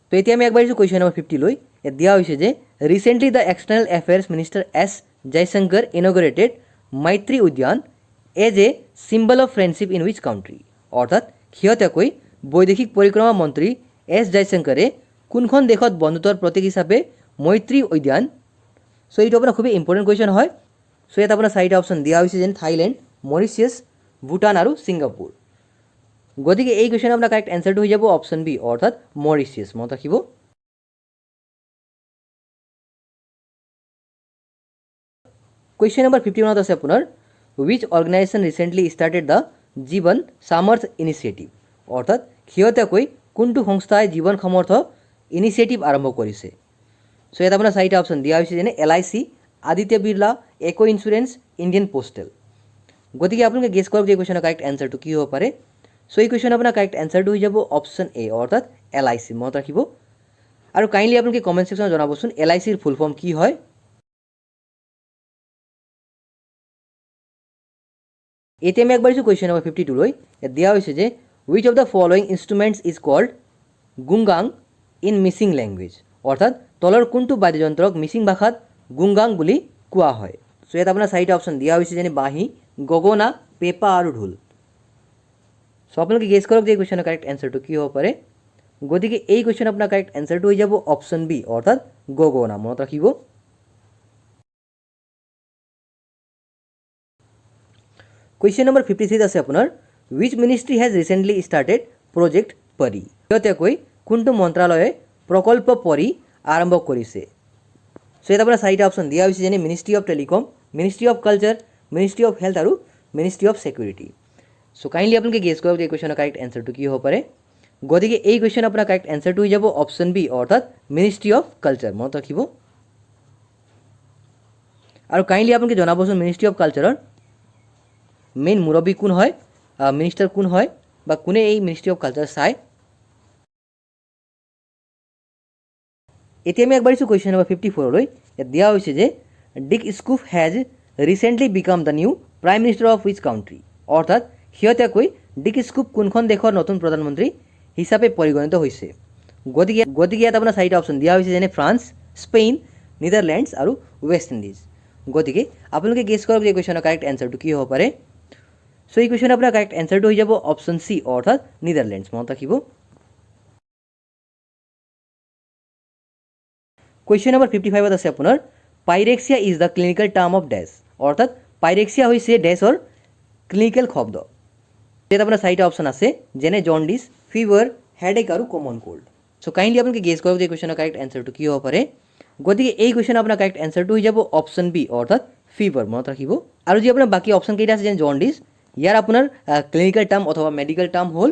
তো এতিয়া আমি আগবাঢ়িছোঁ কুৱেশ্যন নম্বৰ 50লৈ। ইয়াত দিয়া হৈছে যে recently the external affairs minister S Jaishankar inaugurated Maitri Udyan as a symbol of friendship in which country, অৰ্থাৎ শেহতীয়াকৈ বৈদেশিক পৰিক্ৰমা মন্ত্ৰী এছ জয়শংকৰে কোনখন দেশত বন্ধুত্বৰ প্ৰতীক হিচাপে মৈত্ৰী উদ্যান। চ' এইটো আপোনাৰ খুবেই ইম্পৰ্টেণ্ট কুৱেশ্যন হয়। চ' ইয়াত আপোনাৰ চাৰিটা অপশ্যন দিয়া হৈছে, যেনে থাইলেণ্ড, মৰিচিয়াছ, ভূটান আৰু ছিংগাপুৰ। গতিকে এই কুৱেশ্যনৰ আপোনাৰ কাৰেক্ট এনচাৰটো হৈ যাব অপশ্যন বি, অৰ্থাৎ মৰিচিয়াছ মনত ৰাখিব। কুৱেশ্যন নম্বৰ 51ত আছে আপোনাৰ wish organisation recently started the জীৱন সামৰ্থ ইনিচিয়েটিভ, অৰ্থাৎ শেহতীয়াকৈ কোনটো সংস্থাই জীৱন সামৰ্থ ইনিচিয়েটিভ আৰম্ভ কৰিছে। চ' ইয়াত আপোনাৰ চাৰিটা অপশ্যন দিয়া হৈছে, যেনে LIC, আদিত্য বিৰলা, একো ইঞ্চুৰেঞ্চ, ইণ্ডিয়ান পোষ্টেল। গতিকে আপোনালোকে গেছ কৰক যে এই কুৱেশ্যনৰ কাৰেক্ট এনচাৰটো কি হ'ব পাৰে। চ' এই কুৱেশ্যনৰ আপোনাৰ কাৰেক্ট এনচাৰটো হৈ যাব অপশ্যন এ, অৰ্থাৎ LIC মনত ৰাখিব। আৰু কাইণ্ডলি আপোনালোকে কমেণ্ট ছেকশ্যনত জনাবচোন LICৰ ফুল ফৰ্ম কি হয়। এতিয়া আমি আগবাঢ়িছোঁ কুৱেশ্যন নম্বৰ 52লৈ। ইয়াত দিয়া হৈছে যে which of the following instruments is called Gungang in Mising language, অৰ্থাৎ তলৰ কোনটো বাদ্যযন্ত্ৰক মিচিং ভাষাত গুংগাং বুলি কোৱা হয়। চ' ইয়াত আপোনাৰ চাৰিটা অপশ্যন দিয়া হৈছে, যেনে বাঁহী, গগনা, পেঁপা আৰু ঢোল। চ' আপোনালোকে গেছ কৰক যে এই কুৱেশ্যনৰ কাৰেক্ট এনচাৰটো কি হ'ব পাৰে। গতিকে এই কুৱেশ্যন আপোনাৰ কাৰেক্ট এনচাৰটো হৈ যাব অপশ্যন বি, অৰ্থাৎ গগনা মনত ৰাখিব। কুৱেশ্যন নম্বৰ 53 আছে আপোনাৰ wish ministry has recently started project পৰি, শেহতীয়াকৈ কোনটো মন্ত্ৰালয়ে প্ৰকল্প পৰি আৰম্ভ কৰিছে। চ' ইয়াত আপোনাৰ চাৰিটা অপশ্যন দিয়া হৈছে, যেনে ministry of telecom, ministry of culture, ministry of health আৰু ministry of security. So' kindly আপোনালোকে গেছ কৰক যে এই কুৱেশ্যনৰ কাৰেক্ট এনচাৰটো কি হ'ব পাৰে। গতিকে এই কুৱেশ্যন আপোনাৰ কাৰেক্ট এনচাৰটো হৈ যাব অপশ্যন বি, অৰ্থাৎ মিনিষ্ট্ৰী অফ কালচাৰ মনত ৰাখিব। আৰু কাইণ্ডলি আপোনালোকে জনাবচোন মিনিষ্ট্ৰী অফ কালচাৰৰ মেইন মুৰব্বী কোন হয়, মিনিষ্টাৰ কোন হয়, বা কোনে এই মিনিষ্ট্ৰী অফ কালচাৰ চায়। এতিয়া আমি আগবাঢ়িছোঁ কুৱেশ্যন নম্বৰ 54লৈ। ইয়াত দিয়া হৈছে যে Dick Schoof has recently became the new prime minister of which country, অৰ্থাৎ শেহতীয়াকৈ ডিক স্কুফ কোনখন দেশৰ নতুন প্ৰধানমন্ত্ৰী হিচাপে পৰিগণিত হৈছে। গতিকে ইয়াত আপোনাৰ চাৰিটা অপশ্যন দিয়া হৈছে, যেনে ফ্ৰান্স, স্পেইন, নেদাৰলেণ্ডছ আৰু ৱেষ্ট ইণ্ডিজ। গতিকে আপোনালোকে গেছ কৰক যে এই কুৱেশ্যনৰ কাৰেক্ট এনচাৰটো কি হ'ব পাৰে। চ' এই কুৱেশ্যনৰ আপোনাৰ কাৰেক্ট এনচাৰটো হৈ যাব অপশ্যন চি, অৰ্থাৎ নেদাৰলেণ্ডছ মনত ৰাখিব। কুৱেশ্যন নম্বৰ 55ত আছে আপোনাৰ pyrexia is the clinical term of dash, অৰ্থাৎ পাইৰেক্সিয়া হৈছে ডেছৰ ক্লিনিকেল শব্দ। ইয়াত আপোনাৰ চাৰিটা অপশ্যন আছে, যেনে জণ্ডিছ, ফিভাৰ, হেডেক আৰু কমন কোল্ড। চ' কাইণ্ডলি আপোনালোকে গেছ কৰক যে এই কুৱেশ্যনৰ কাৰেক্ট এনচাৰটো কি হ'ব পাৰে। গতিকে এই কুৱেশ্যনৰ আপোনাৰ কাৰেক্ট এনচাৰটো হৈ যাব অপশ্যন বি, অৰ্থাৎ ফিভাৰ মনত ৰাখিব। আৰু যি আপোনাৰ বাকী অপশ্যন কেইটা আছে, যেনে জণ্ডিছ, ইয়াৰ আপোনাৰ ক্লিনিকেল টাৰ্ম অথবা মেডিকেল টাৰ্ম হ'ল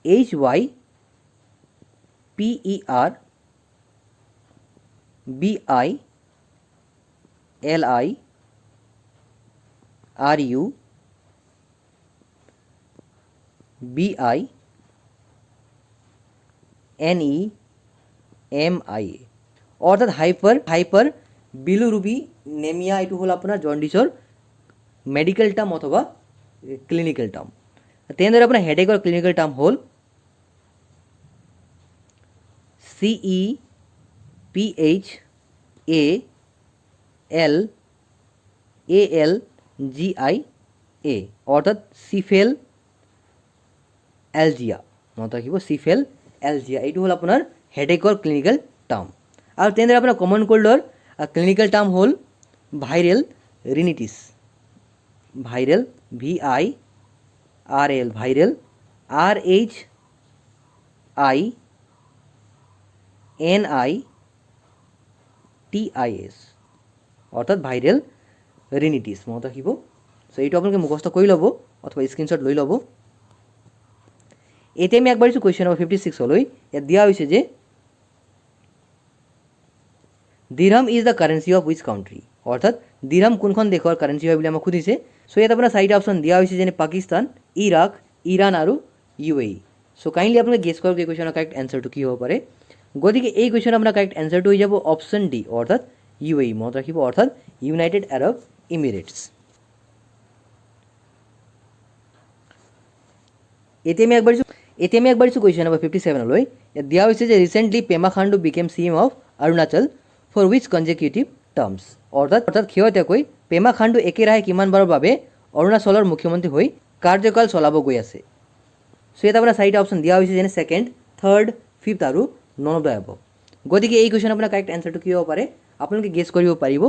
HYPERBILIRUBINESSION MIA অৰ্থাৎ হাইপাৰ বিলুৰুবিনেমিয়া এইটো হ'ল আপোনাৰ জণ্ডিছৰ মেডিকেল টাৰ্ম অথবা ক্লিনিকেল টাৰ্ম। তেনেদৰে আপোনাৰ হেডেকৰ ক্লিনিকেল টাৰ্ম হ'ল CEPHALALGIA অৰ্থাৎ চিফেল এলজিয়া, মনত ৰাখিব চিফেল এলজিয়া এইটো হ'ল আপোনাৰ হেডেকৰ ক্লিনিকেল টাৰ্ম। আৰু তেনেদৰে আপোনাৰ কমন কোল্ডৰ ক্লিনিকেল টাৰ্ম হ'ল viral rhinitis, viral VIRAL viral RHINITIS অৰ্থাৎ ভাইৰেল ৰিনিটিছ, মনত ৰাখিব। চ' এইটো আপোনালোকে মুখস্থ কৰি ল'ব অথবা স্ক্ৰীনশ্বট লৈ ল'ব। এতিয়া আমি আগবাঢ়িছোঁ কুৱেশ্যন নম্বৰ 56লৈ। ইয়াত দিয়া হৈছে যে dirham is the currency of which country অৰ্থাৎ দিৰহাম কোনখন দেশৰ কাৰেঞ্চি হয় বুলি আমাক সুধিছে। চ' ইয়াত আপোনাৰ চাৰিটা অপশ্যন দিয়া হৈছে যেনে পাকিস্তান, ইৰাক, ইৰাণ আৰু UAE। চ' কাইণ্ডলি আপোনালোকে গেছ কৰক এই কুৱেশ্যনৰ কাৰেক্ট এনচাৰটো কি হ'ব পাৰে। গতিকে এই কুৱেশ্যনৰ আপোনাৰ কাৰেক্ট এনচাৰটো হৈ যাব অপশ্যন ডি অৰ্থাৎ UAE, মনত ৰাখিব অৰ্থাৎ ইউনাইটেড আৰব ইমিৰেটছ। এতিয়া আমি আগবাঢ়িছোঁ কুৱেশ্যন নম্বৰ 57লৈ। ইয়াত দিয়া হৈছে যে recently Pema Khandu became CM of Arunachal for which consecutive terms অৰ্থাৎ শেহতীয়াকৈ পেমা খাণ্ডু একেৰাহে কিমানবাৰৰ বাবে অৰুণাচলৰ মুখ্যমন্ত্ৰী হৈ কাৰ্যকাল চলাব গৈ আছে। চ' ইয়াত আপোনাৰ চাৰিটা অপশ্যন দিয়া হৈছে যেনে ছেকেণ্ড, থাৰ্ড, ফিফ্থ আৰু নন অফ দ্য এবভ। গতিকে এই কুৱেশ্যন আপোনাৰ কাৰেক্ট এনচাৰটো কি হ'ব পাৰে আপোনালোকে গেছ কৰিব পাৰিব।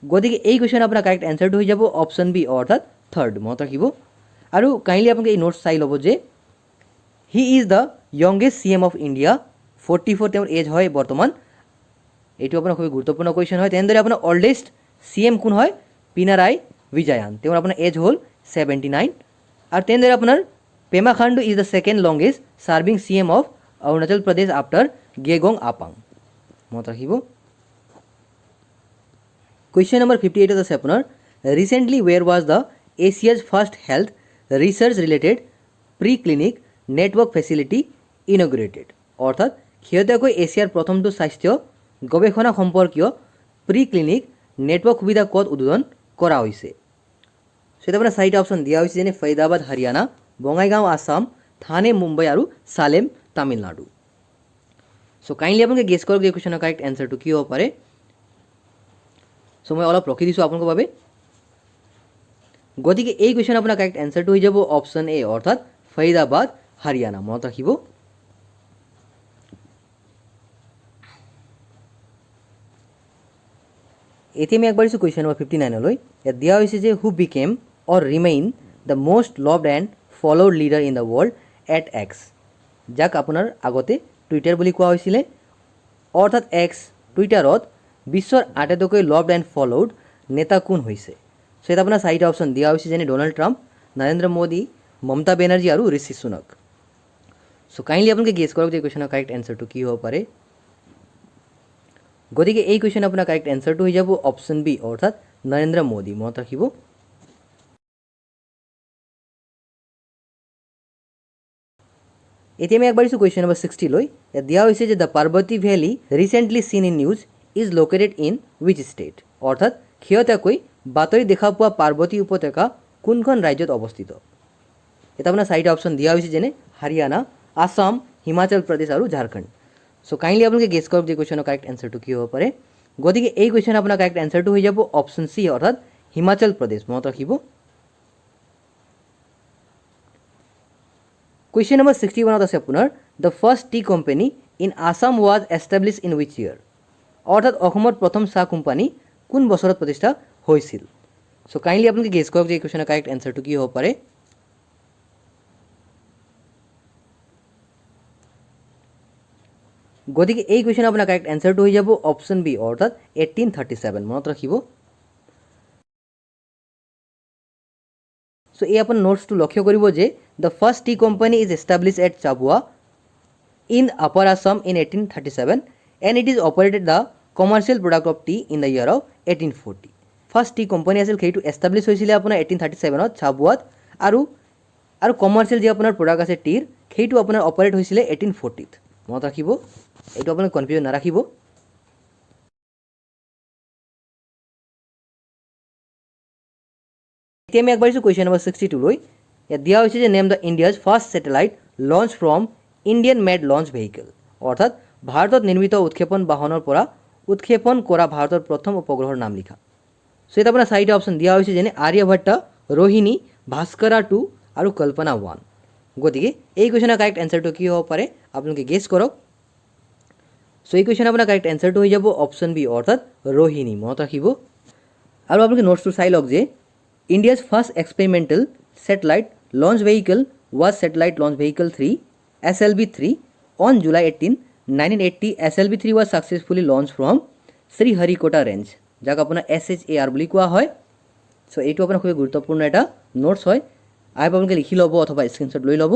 গতিকে এই কুৱেশ্যন আপোনাৰ কাৰেক্ট এনচাৰটো হৈ যাব অপশ্যন বি অৰ্থাৎ থাৰ্ড, মনত ৰাখিব। আৰু কাইণ্ডলি আপোনালোকে এই নোটছ চাই ল'ব যে he is the youngest CM of India, 44 তেওঁৰ এজ হয় বৰ্তমান। এইটো আপোনাৰ খুবেই গুৰুত্বপূৰ্ণ কুৱেশ্যন হয়। তেনেদৰে আপোনাৰ অল্ডেষ্ট CM কোন হয়, পিনাৰায় বিজয়ান, তেওঁৰ আপোনাৰ এজ হ'ল 79। আৰু তেনেদৰে আপোনাৰ Pema Khandu is the second longest serving CM of Arunachal Pradesh after Gegong Apang, মনত ৰাখিব। কুৱেশ্যন নম্বৰ 58 আছে আপোনাৰ recently where was the Asia's first health research related pre clinic network facility inaugurated অৰ্থাৎ শেহতীয়াকৈ এছিয়াৰ প্ৰথমটো স্বাস্থ্য গৱেষণা সম্পৰ্কীয় প্ৰি ক্লিনিক নেটৱৰ্ক সুবিধা ক'ত উদ্বোধন কৰা হৈছে। চ' এতিয়া আপোনাৰ চাৰিটা অপশ্যন দিয়া হৈছে যেনে ফৰিদাবাদ হাৰিয়ানা, বঙাইগাঁও আছাম, থানে মুম্বাই আৰু চালেম তামিলনাডু। চ' কাইণ্ডলি আপোনালোকে গেছ কৰক এই কুৱেশ্যনৰ কাৰেক্ট এনচাৰটো কি হ'ব পাৰে। চ' মই অলপ ৰখি দিছোঁ আপোনালোকৰ বাবে। গতিকে এই কুৱেশ্যন আপোনাৰ কাৰেক্ট এনচাৰটো হৈ যাব অপশ্যন এ অৰ্থাৎ ফৰিদাবাদ হাৰিয়ানা, মনত ৰাখিব। এতিয়া আমি আগবাঢ়িছোঁ কুৱেশ্যন নম্বৰ 59লৈ। ইয়াত দিয়া হৈছে যে who became or remain the most loved and followed leader in the world at X, যাক আপোনাৰ আগতে টুইটাৰ বুলি কোৱা হৈছিলে। অৰ্থাৎ এক্স টুইটাৰত বিশ্বৰ আটাইতকৈ লভড এণ্ড ফলোড নেতা কোন হৈছে। চ' ইয়াত আপোনাৰ চাৰিটা অপশ্যন দিয়া হৈছে যেনে ডনাল্ড ট্ৰাম্প, নৰেন্দ্ৰ মোদী, মমতা বেনাৰ্জী আৰু ঋষি সুনক। চ' কাইণ্ডলি আপোনালোকে গেছ কৰক যে কুৱেশ্যনৰ কাৰেক্ট এনচাৰটো কি হ'ব পাৰে। গতিকে এই কুৱেশ্যন আপোনাৰ কাৰেক্ট এনচাৰটো হৈ যাব অপশ্যন বি অৰ্থাৎ নৰেন্দ্ৰ মোদী, মনত ৰাখিব। এতিয়া আমি আগবাঢ়িছোঁ কুৱেশ্যন নম্বৰ 60লৈ। ইয়াত দিয়া হৈছে যে the Parvati valley recently seen in news is located in which state অৰ্থাৎ শেহতীয়াকৈ বাতৰি দেখা পোৱা পাৰ্বতী উপত্যকা কোনখন ৰাজ্যত অৱস্থিত। এটা আপোনাৰ চাৰিটা অপশ্যন দিয়া হৈছে যেনে হাৰিয়ানা, আছাম, হিমাচল প্ৰদেশ আৰু ঝাৰখণ্ড। চ' কাইণ্ডলি আপোনালোকে গেছ কৰক যে কুৱেশ্যনৰ কাৰেক্ট এনচাৰটো কি হ'ব পাৰে। গতিকে এই কুৱেশ্যন আপোনাৰ কাৰেক্ট এনচাৰটো হৈ যাব অপশ্যন চি অৰ্থাৎ হিমাচল প্ৰদেশ, মনত ৰাখিব। কুৱেশ্যন নম্বৰ 61 আছে আপোনাৰ the first T company in Assam was establish in wish year অৰ্থাৎ অসমত প্ৰথম চাহ কোম্পানী কোন বছৰত প্ৰতিষ্ঠা হৈছিল। চ' কাইণ্ডলি আপোনালোকে গেছ কৰক যে এই কুৱেশ্যনৰ কাৰেক্ট এনচাৰটো কি হ'ব পাৰে। গতিকে এই কুৱেশ্যন আপোনাৰ কাৰেক্ট এনচাৰটো হৈ যাব অপশ্যন বি অৰ্থাৎ 1837, মনত ৰাখিব। চ' এই আপোনাৰ নোটছটো লক্ষ্য কৰিব যে the first T company is establish at Chabua in upper Assam in 1837 and it is operated the commercial product of T in the year of 1840। First T company আছিল সেইটো এষ্টাব্লিছ হৈছিলে আপোনাৰ 1837ত চাবুৱাত আৰু কমাৰ্চিয়েল যি আপোনাৰ প্ৰডাক্ট আছে টিৰ সেইটো আপোনাৰ অপাৰেট হৈছিলে 1840ত, মনত ৰাখিব। এইটো আপোনালোকে কনফিউজন নাৰাখিব। এতিয়া আমি আগবাঢ়িছোঁ কুৱেশ্যন নম্বৰ 62 লৈ। ইয়াত দিয়া হৈছে যে name the India's first satellite launch from Indian made launch vehicle, অৰ্থাৎ ভাৰতত নিৰ্মিত উৎক্ষেপণ বাহনৰ পৰা উৎক্ষেপণ কৰা ভাৰতৰ প্ৰথম উপগ্ৰহৰ নাম লিখা। চ' ইয়াত আপোনাৰ চাৰিটা অপশ্যন দিয়া হৈছে, যেনে আৰ্যভট্ট, ৰোহিণী, ভাস্কৰা 2 আৰু কল্পনা 1। গতিকে এই কুৱেশ্যনৰ কাৰেক্ট এনচাৰটো কি হ'ব পাৰে আপোনালোকে গেছ কৰক। চ' এই কুৱেশ্যনৰ আপোনাৰ কাৰেক্ট এনচাৰটো হৈ যাব অপশ্যন বি, অৰ্থাৎ ৰোহিণী। মনত ৰাখিব। আৰু আপোনালোকে নোটছটো চাই লওক যে India's first experimental satellite launch vehicle was satellite launch vehicle 3 SLV-3 on July 18, 1980। SLV-3 was successfully launch from Sriharikota range, যাক আপোনাৰ SHAR বুলি কোৱা হয়। চ' এইটো আপোনাৰ খুবেই গুৰুত্বপূৰ্ণ এটা নোটছ হয়। আই আপোনালোকে লিখি ল'ব অথবা স্ক্ৰীনশ্বট লৈ ল'ব।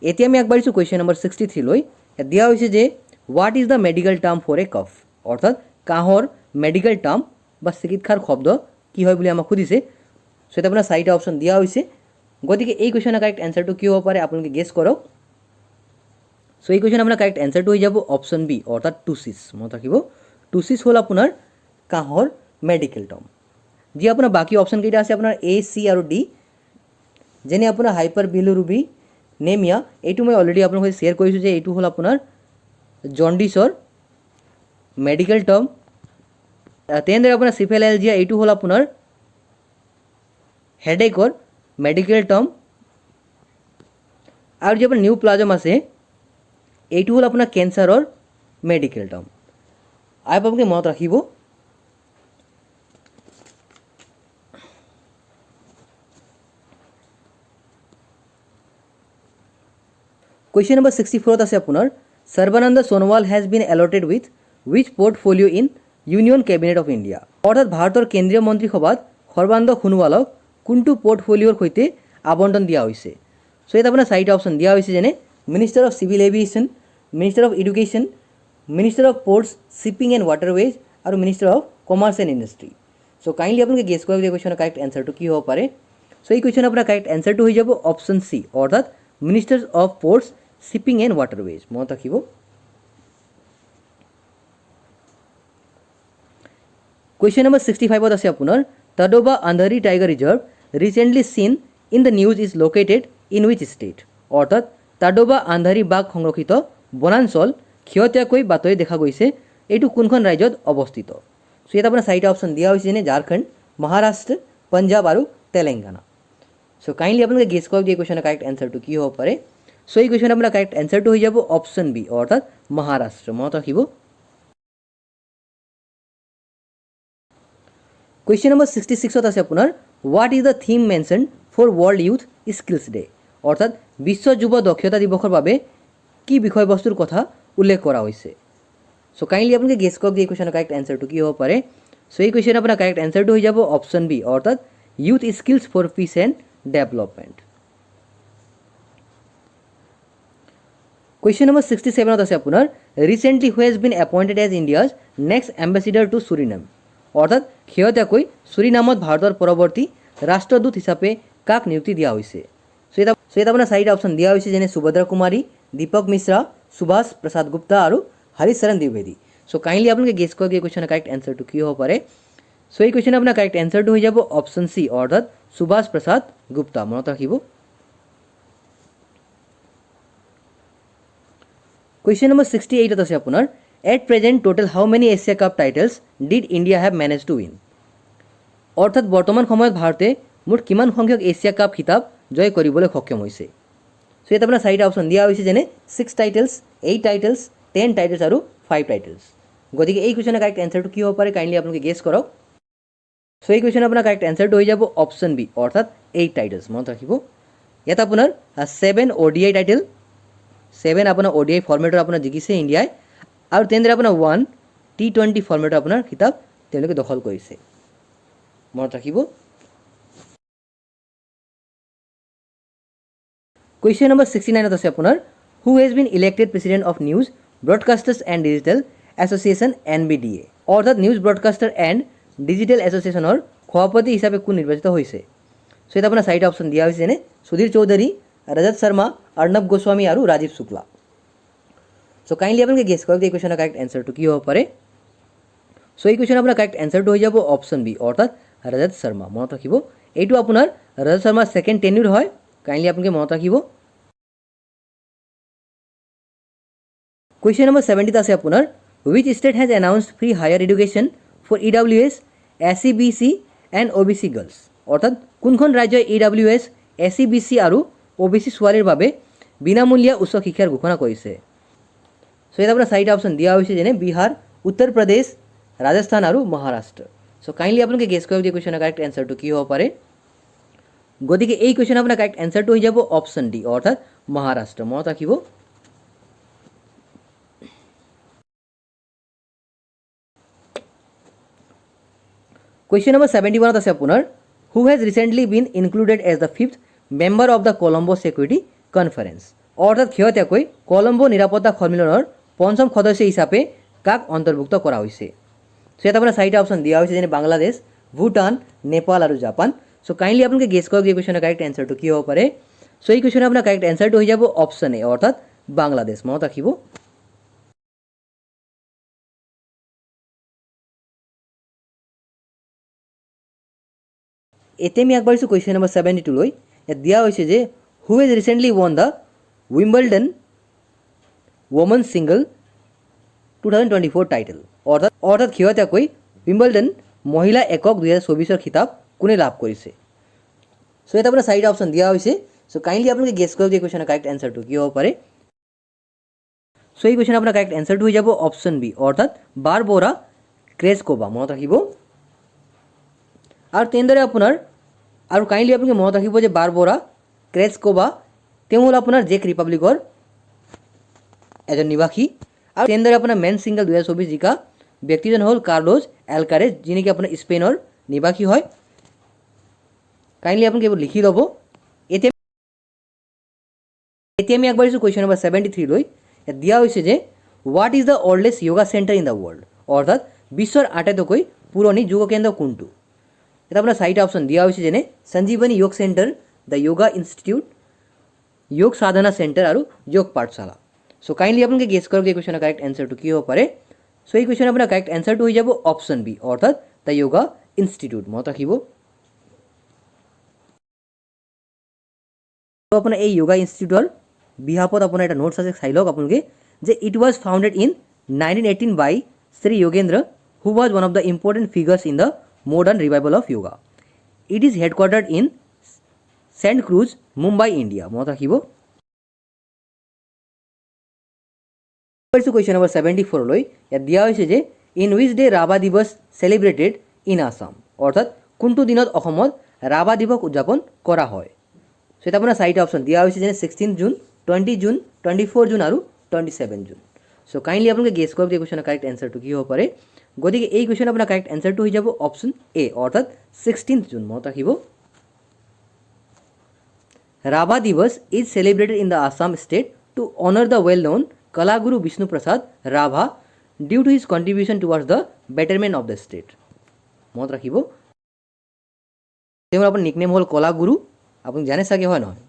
এতিয়া আমি আগবাঢ়িছোঁ কুৱেশ্যন নম্বৰ 63 লৈ। ইয়াত দিয়া হৈছে যে what is the medical term for a cough, অৰ্থাৎ কাহৰ মেডিকেল টাৰ্ম বা চিকিৎসাৰ শব্দ কি হয় বুলি আমাক সুধিছে। চ' এতিয়া আপোনাৰ চাৰিটা অপশ্যন দিয়া হৈছে। গতিকে এই কুৱেশ্যনৰ কাৰেক্ট এনচাৰটো কি হ'ব পাৰে আপোনালোকে গেছ কৰক। চ' এই কুৱেশ্যন আপোনাৰ কাৰেক্ট এনচাৰটো হৈ যাব অপশ্যন বি, অৰ্থাৎ টুচিছ। মনত ৰাখিব, টুচিছ হ'ল আপোনাৰ কাহৰ মেডিকেল টাৰ্ম। যি আপোনাৰ বাকী অপশ্যন কেইটা আছে আপোনাৰ A, C আৰু D, যেনে আপোনাৰ হাইপাৰ বিলিৰুবি নেমিয়া, এইটো মই অলৰেডি আপোনালোকে শ্বেয়াৰ কৰিছোঁ যে এইটো হ'ল আপোনাৰ জণ্ডিছৰ মেডিকেল টাৰ্ম। তেনেদৰে আপোনাৰ চিফেলেলজিয়া, এইটো হ'ল আপোনাৰ হেডেকৰ মেডিকেল টাৰ্ম। আৰু যি আপোনাৰ নিউ প্লাজম আছে, এইটো হ'ল আপোনাৰ কেঞ্চাৰৰ মেডিকেল টাৰ্ম। আপোনালোকে মনত ৰাখিব। কুৱেশ্যন নম্বৰ 64 আছে আপোনাৰ Sarbananda Sonowal has been allotted with which portfolio' in union cabinet of India, অৰ্থাৎ ভাৰতৰ কেন্দ্ৰীয় মন্ত্ৰীসভাত সৰ্বানন্দ সোণোৱালক কোনটো পৰ্টফলিঅ'ৰ সৈতে আবণ্টন দিয়া হৈছে। চ' ইয়াত আপোনাৰ চাৰিটা অপশ্যন দিয়া হৈছে, যেনে minister of civil aviation, minister of education, minister of ports shipping and waterways আৰু minister of commerce and industry. So' kindly আপোনালোকে গেছ কৰক যে কুৱেশ্যনৰ কাৰেক্ট এনচাৰটো কি হ'ব পাৰে। চ' এই কুৱেশ্যনৰ আপোনাৰ কাৰেক্ট এনচাৰটো হৈ যাব অপশ্যন চি, অৰ্থাৎ minister of ports shipping and waterways. মনত ৰাখিব। কুৱেশ্যন নম্বৰ 65 আছে আপোনাৰ তডোবা আন্ধাৰী tiger reserve recently seen in the news is located in which state, অৰ্থাৎ তাডোবা আন্ধাৰী বাঘ সংৰক্ষিত বনাঞ্চল শেহতীয়াকৈ বাতৰি দেখা গৈছে, এইটো কোনখন ৰাজ্যত অৱস্থিত। চ' ইয়াত আপোনাৰ চাৰিটা অপশ্যন দিয়া হৈছে, যেনে ঝাৰখণ্ড, মহাৰাষ্ট্ৰ, পঞ্জাৱ আৰু তেলেংগানা। চ' কাইণ্ডলি আপোনালোকে গেছ কৰক যে এই কুৱেশ্যনৰ কাৰেক্ট এনচাৰটো কি হ'ব পাৰে। চ' এই কুৱেশ্যন আপোনাৰ কাৰেক্ট এনচাৰটো হৈ যাব অপশ্যন বি, অৰ্থাৎ মহাৰাষ্ট্ৰ। মনত ৰাখিব। কুৱেশ্যন নম্বৰ 66 আছে আপোনাৰ what is the theme mention for world youth skills day, অৰ্থাৎ বিশ্ব যুৱ দক্ষতা দিৱসৰ বাবে কি বিষয়বস্তুৰ কথা উল্লেখ কৰা হৈছে। চ' কাইণ্ডলি আপোনালোকে গেছ কৰক যে এই কুৱেশ্যনৰ কাৰেক্ট এনচাৰটো কি হ'ব পাৰে। চ' এই কুৱেশ্যন আপোনাৰ কাৰেক্ট এনচাৰটো হৈ যাব অপশ্যন বি, অৰ্থাৎ youth skills for peace and development. Question number 67 আছে আপোনাৰ recently who has been appointed as India's next ambassador to Suriname, অৰ্থাৎ শেহতীয়াকৈ ছুৰিনামত ভাৰতৰ পৰৱৰ্তী ৰাষ্ট্ৰদূত হিচাপে কাক নিযুক্তি দিয়া হৈছে। চ' ইয়াত আপোনাৰ চাৰিটা অপশ্যন দিয়া হৈছে, যেনে সুভদ্ৰা কুমাৰী, দীপক মিশ্ৰা, সুভাষ প্ৰসাদ গুপ্তা আৰু হৰিচৰণ দ্বিবেদী। চ' কাইণ্ডলি আপোনালোকে গেছ কৰক এই কুৱেশ্যনৰ কাৰেক্ট এনচাৰটো কি হ'ব পাৰে। চ' এই কুৱেশ্যনৰ আপোনাৰ কাৰেক্ট এনচাৰটো হৈ যাব অপশ্যন চি, অৰ্থাৎ সুভাষ প্ৰসাদ গুপ্তা। মনত ৰাখিব। কুৱেশ্যন নম্বৰ 68 আছে আপোনাৰ at present total how many Asia cup titles did India have manage to win, অৰ্থাৎ বৰ্তমান সময়ত ভাৰতে মুঠ কিমান সংখ্যক এছিয়া কাপ খিতাপ জয় কৰিবলৈ সক্ষম হৈছে। চ' ইয়াত আপোনাৰ চাৰিটা অপশ্যন দিয়া হৈছে, যেনে 6 টাইটেলছ, 8 টাইটেলছ, 10 টাইটেলছ আৰু 5 টাইটেলছ। গতিকে এই কুৱেশ্যনৰ কাৰেক্ট এনচাৰটো কি হ'ব পাৰে কাইণ্ডলি আপোনালোকে গেছ কৰক। চ' এই কুৱেশ্যনৰ আপোনাৰ কাৰেক্ট এনচাৰটো হৈ যাব অপশ্যন বি, অৰ্থাৎ 8 টাইটেলছ। মনত ৰাখিব। ইয়াত আপোনাৰ 7 ODI টাইটেল, 7 আপোনাৰ ODI ফৰ্মেটৰ আপোনাৰ জিকিছে ইণ্ডিয়াই, আৰু তেনেদৰে আপোনাৰ 1 T20 ফৰ্মেটৰ আপোনাৰ খিতাপ তেওঁলোকে দখল কৰিছে। মনত ৰাখিব। কুৱেশ্যন নম্বৰ 69 আছে আপোনাৰ who has been elected president of news broadcasters and digital association NBDA, অৰ্থাৎ নিউজ ব্ৰডকাষ্টাৰ এণ্ড ডিজিটেল এছ'চিয়েশ্যনৰ সভাপতি হিচাপে কোন নিৰ্বাচিত হৈছে। চ' ইয়াত আপোনাৰ চাৰিটা অপশ্যন দিয়া হৈছে, যেনে সুধীৰ চৌধুৰী, ৰজত শৰ্মা, অৰ্ণৱ গোস্বামী আৰু ৰাজীৱ শুক্লা। সো কাইণ্ডলি আপোনালোকে গেছ কৰক এই কুৱেশ্যনৰ কাৰেক্ট এনচাৰটো কি হ'ব পাৰে। সো এই কুৱেশ্যনৰ আপোনাৰ কাৰেক্ট এনচাৰটো হৈ যাব অপশ্যন বি, অৰ্থাৎ ৰজত শৰ্মা। মনত ৰাখিব, এইটো আপোনাৰ ৰজত শৰ্মাৰ ছেকেণ্ড টেন্যুৰ হয়। কাইণ্ডলি আপোনালোকে মনত ৰাখিব। কুৱেশ্যন নম্বৰ 70 আছে আপোনাৰ, which state has announced free higher education for EWS, SCBC and OBC girls? অৰ্থাৎ কোনখন ৰাজ্যই EWS, SCBC আৰু OBC ছোৱালীৰ বাবে বিনামূলীয়া উচ্চ শিক্ষাৰ ঘোষণা কৰিছে? সো ইয়াত আপোনাৰ চাৰিটা অপশ্যন দিয়া হৈছে, যেনে বিহাৰ, উত্তৰ প্ৰদেশ, ৰাজস্থান আৰু মহাৰাষ্ট্ৰ। সো কাইণ্ডলি আপোনালোকে গেছ কৰক এই কুৱেশ্যনৰ কাৰেক্ট এনচাৰটো কি হ'ব পাৰে। গতিকে এই কুৱেশ্যনৰ আপোনাৰ কাৰেক্ট এনচাৰটো হৈ যাব অপশ্যন ডি, অৰ্থাৎ মহাৰাষ্ট্ৰ। মনত ৰাখিব। কুৱেশ্যন নম্বৰ 71 আছে আপোনাৰ, who has recently been included as the 5th member of the Colombo security conference? অৰ্থাৎ শেহতীয়াকৈ কলম্বো নিৰাপত্তা সন্মিলনৰ পঞ্চম সদস্য হিচাপে কাক অন্তৰ্ভুক্ত কৰা হৈছে? সো ইয়াত আপোনাৰ চাৰিটা অপশ্যন দিয়া হৈছে, যেনে বাংলাদেশ, ভূটান, নেপাল আৰু জাপান। সো কাইণ্ডলি আপোনালোকে গেছ কৰক এই কুৱেশ্যনৰ কাৰেক্ট এনচাৰটো কি হ'ব পাৰে। সো এই কুৱেশ্যনৰ আপোনাৰ কাৰেক্ট এনচাৰটো হৈ যাব অপশ্যন এ, অৰ্থাৎ বাংলাদেশ। মনত ৰাখিব। এতিয়া আমি আগবাঢ়িছোঁ কুৱেশ্যন নম্বৰ 72 লৈ। ইয়াত দিয়া হৈছে যে who has recently won the Wimbledon women's single 2024 title? অৰ্থাৎ শেহতীয়াকৈ উইম্বলডন মহিলা একক 2024 খিতাপ কোনে লাভ কৰিছে? সো ইয়াত আপোনাৰ চাৰিটা অপশ্যন দিয়া হৈছে। সো কাইণ্ডলি আপোনালোকে গেছ কৰক এই কুৱেশ্যনৰ কাৰেক্ট এনচাৰটো কি হ'ব পাৰে। সো এই কুৱেশ্যনৰ আপোনাৰ কাৰেক্ট এনচাৰটো হৈ যাব অপশ্যন বি, অৰ্থাৎ বাৰবৰা ক্ৰেজকোভা। মনত ৰাখিব। আৰু তেনেদৰে আপোনাৰ আৰু কাইণ্ডলি আপোনালোকে মনত ৰাখিব যে বাৰবৰা ক্ৰেজকোভা তেওঁ হ'ল আপোনাৰ জেক ৰিপাব্লিকৰ এজন নিবাসী। আৰু তেনেদৰে আপোনাৰ মেন ছিংগল 2024 জিকা ব্যক্তিজন হ'ল কাৰ্লোছ এলকাৰেজ, যি নেকি আপোনাৰ স্পেইনৰ নিবাসী হয়। কাইণ্ডলি আপোনালোকে এইবোৰ লিখি ল'ব। এতিয়া আমি আগবাঢ়িছোঁ কুৱেশ্যন নম্বৰ 73 লৈ। ইয়াত দিয়া হৈছে যে what is the oldest yoga centre in the world? অৰ্থাৎ বিশ্বৰ আটাইতকৈ পুৰণি যোগ কেন্দ্ৰ কোনটো? এটা আপোনাৰ চাৰিটা অপশ্যন দিয়া হৈছে, যেনে সঞ্জীৱনী যোগ চেণ্টাৰ, দ্য য়োগা ইনষ্টিটিউট, যোগ সাধনা চেণ্টাৰ আৰু যোগ পাঠশালা। সো কাইণ্ডলি আপোনালোকে গেছ কৰক এই কুৱেশ্যনৰ কাৰেক্ট এনচাৰটো কি হ'ব পাৰে। সো এই কুৱেশ্যনৰ আপোনাৰ কাৰেক্ট এনচাৰটো হৈ যাব অপশ্যন বি, অৰ্থাৎ দ্য য়োগা ইনষ্টিটিউট। মনত ৰাখিব। আপোনাৰ এই য়োগা ইনষ্টিটিউটৰ বিহাপত আপোনাৰ এটা নোটছ আছে, চাই লওক আপোনালোকে, যে it was founded in 1918 by Shri Yogendra, who was one of the important figures in the modern revival of yoga. It is headquartered in St. Cruz, Mumbai, India. মনত ৰাখিব। কুৱেশ্যন নম্বৰ 74 লৈ। ইয়াত দিয়া হৈছে যে ইন উইচ ডে ৰাভা দিৱস celebrated in Assam? অৰ্থাৎ কোনটো দিনত অসমত ৰাভা দিৱস উদযাপন কৰা হয়? সো এটা আপোনাৰ চাৰিটা অপশ্যন দিয়া হৈছে, যেনে 16 জুন, 20 জুন, 24 জুন আৰু 27 জুন। সো কাইণ্ডলি আপোনালোকে গেছ কৰক এই কুৱেশ্যনৰ কাৰেক্ট এনচাৰটো কি হ'ব পাৰে। গতিকে এই কুৱেশ্যন আপোনাৰ কাৰেক্ট এনচাৰটো হৈ যাব অপশ্যন এ, অৰ্থাৎ 16 জুন। মনত ৰাখিব। Rabha Divas is celebrated in the Assam state to honour the well known Kalaguru Bishnu Prasad Rabha due to his contribution towards the betterment of the state. মনত ৰাখিব। তেওঁৰ আপোনাৰ নিকনেম হ'ল কলাগুৰু, আপুনি জানে চাগে, হয় নহয়?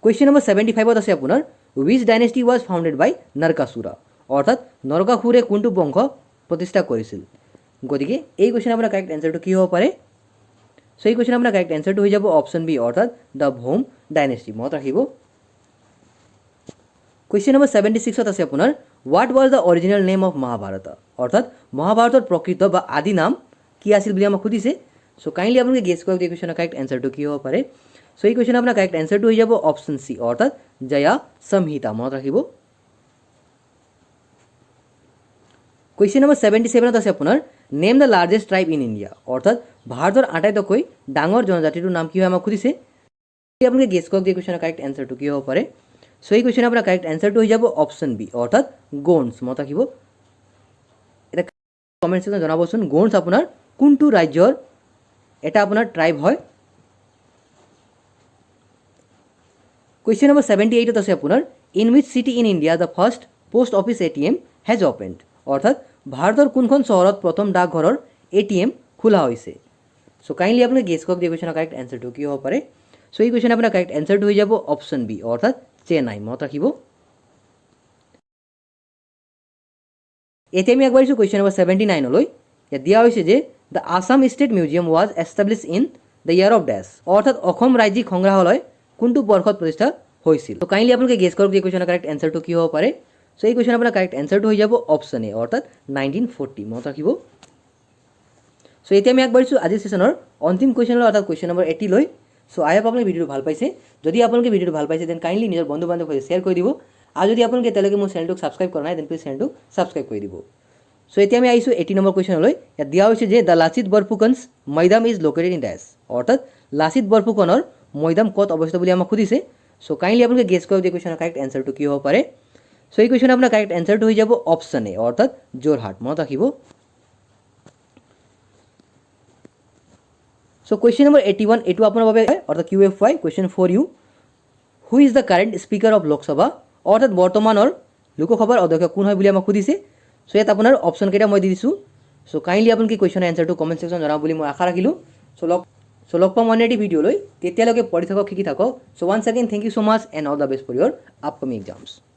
কুৱেশ্যন নম্বৰ 75 আছে আপোনাৰ, উইচ ডাইনেষ্টি ৱাজ ফাউণ্ডেড বাই নৰকাসুৰা? অৰ্থাৎ নৰকাসুৰে কোনটো বংশ প্ৰতিষ্ঠা কৰিছিল? গতিকে এই কুৱেশ্যন আপোনাৰ কাৰেক্ট এনচাৰটো কি হ'ব পাৰে। সো এই কুৱেশ্যন আপোনাৰ কাৰেক্ট এনচাৰটো হৈ যাব অপশ্যন বি, অৰ্থাৎ দ্য ভৌম ডাইনেষ্টি। মনত ৰাখিব। কুৱেশ্যন নম্বৰ 76 আছে আপোনাৰ, what was the original name of Mahabharata? অৰ্থাৎ মহাভাৰতৰ প্ৰকৃত বা আদি নাম কি আছিল বুলি আমাক সুধিছে। সো কাইণ্ডলি আপোনালোকে গেছ কৰক এই কুৱেশ্যনৰ কাৰেক্ট এনচাৰটো কি হ'ব পাৰে। সো এই কুৱেশ্যন আপোনাৰ কাৰেক্ট এনচাৰটো হৈ যাব অপশ্যন চি, অৰ্থাৎ জয়া সংহিতা। মনত ৰাখিব। কুৱেশ্যন নম্বৰ 77 আছে আপোনাৰ, name the largest tribe in India? অৰ্থাৎ ভাৰতৰ আটাইতকৈ ডাঙৰ জনজাতিটোৰ নাম কি হয় আমাক সুধিছে। আপোনালোকে গেছ কৰক এই কুৱেশ্যনৰ কাৰেক্ট এনচাৰটো কি হ'ব পাৰে। সো এই কুৱেশ্যন আপোনাৰ কাৰেক্ট এনচাৰটো হৈ যাব অপশ্যন বি, অৰ্থাৎ গোণ্ডছ। মনত ৰাখিব। এটা কমেণ্ট ছেকশ্যন জনাবচোন, গোণ্ডছ আপোনাৰ কোনটো ৰাজ্যৰ এটা আপোনাৰ ট্ৰাইব হয়। কুৱেশ্যন নম্বৰ 78 আছে আপোনাৰ, in which city in India the first post office ATM has opened? অৰ্থাৎ ভাৰতৰ কোনখন চহৰত প্ৰথম ডাকঘৰৰ ATM খোলা হৈছে? সো কাইণ্ডলি আপোনালোকে গেছ কৰক এই কুৱেশ্যনৰ কাৰেক্ট এনচাৰটো কি হ'ব পাৰে। সো এই কুৱেশ্যন আপোনাৰ কাৰেক্ট এনচাৰটো হৈ যাব অপশ্যন বি, অৰ্থাৎ চেন্নাই। মনত ৰাখিব। এতিয়া আমি আগবাঢ়িছোঁ কুৱেশ্যন নম্বৰ 79লৈ। ইয়াত দিয়া হৈছে যে the Assam state museum was establish in the year of dash, অৰ্থাৎ অসম ৰাজ্যিক সংগ্ৰহালয় কোনটো বৰ্ষত প্ৰতিষ্ঠা হৈছিল। তো কাইণ্ডলি আপোনালোকে গেছ কৰক যে এই কুৱেশ্যনৰ কাৰেক্ট এনচাৰটো কি হ'ব পাৰে। চ' এই কুৱেশ্যন আপোনাৰ কাৰেক্ট এনচাৰটো হৈ যাব অপশ্যন এ, অৰ্থাৎ 1940। মনত ৰাখিব। চ' এতিয়া আমি আগবাঢ়িছোঁ আজিৰ ছেশ্যনৰ অন্তিম কুৱেশ্যনলৈ, অৰ্থাৎ কুৱেশ্যন নম্বৰ 80লৈ। চ' আই হোপ আপোনালোকে ভিডিঅ'টো ভাল পাইছে। যদি আপোনালোকে ভিডিঅ'টো ভাল পাইছে দেন কাইণ্ডলি নিজৰ বন্ধু বান্ধৱৰ সৈতে শ্বেয়াৰ কৰি দিব। আৰু যদি আপোনালোকে এতিয়ালৈকে মোৰ চেনেলটোক ছাবস্ক্ৰাইব কৰা নাই দেন প্লিজ চেনেলটো ছাবস্ক্ৰাইব কৰি দিব। চ' এতিয়া আমি আহিছোঁ 80 নম্বৰ কুৱেশ্যনলৈ। ইয়াত দিয়া হৈছে যে the Lachit Borphukan's Moidam is located in ডেছ, অৰ্থাৎ লাচিত বৰফুকনৰ মৈদাম ক'ত অৱস্থিত বুলি আমাক সুধিছে। চ' কাইণ্ডলি আপোনালোকে গেছ কৰক যে কুৱেশ্যনৰ কাৰেক্ট এনচাৰটো কি হ'ব পাৰে। চ' এই কুৱেশ্যন আপোনাৰ কাৰেক্ট এনচাৰটো হৈ যাব অপশ্যন এ, অৰ্থাৎ যোৰহাট। মনত ৰাখিব। চ' কুৱেশ্যন নম্বৰ 81 এইটো আপোনাৰ বাবে অৰ্থাৎ QFY question for you. Who is the current speaker of Lok Sabha, অৰ্থাৎ বৰ্তমানৰ লোকসভাৰ অধ্যক্ষ কোন হয় বুলি আমাক সুধিছে। চ' ইয়াত আপোনাৰ অপশ্যন কেইটা মই দি দিছোঁ। চ' কাইণ্ডলি আপোনালোকে কুৱেশ্যনৰ এনচাৰটো কমেণ্ট ছেকশ্যন জনাব বুলি মই আশা ৰাখিলোঁ। চ' লগ পাম অন্য এটি ভিডিঅ'লৈ। তেতিয়ালৈকে পঢ়ি থাকক, শিকি থাকক। So' once again thank you so' much and all the best for your upcoming exams.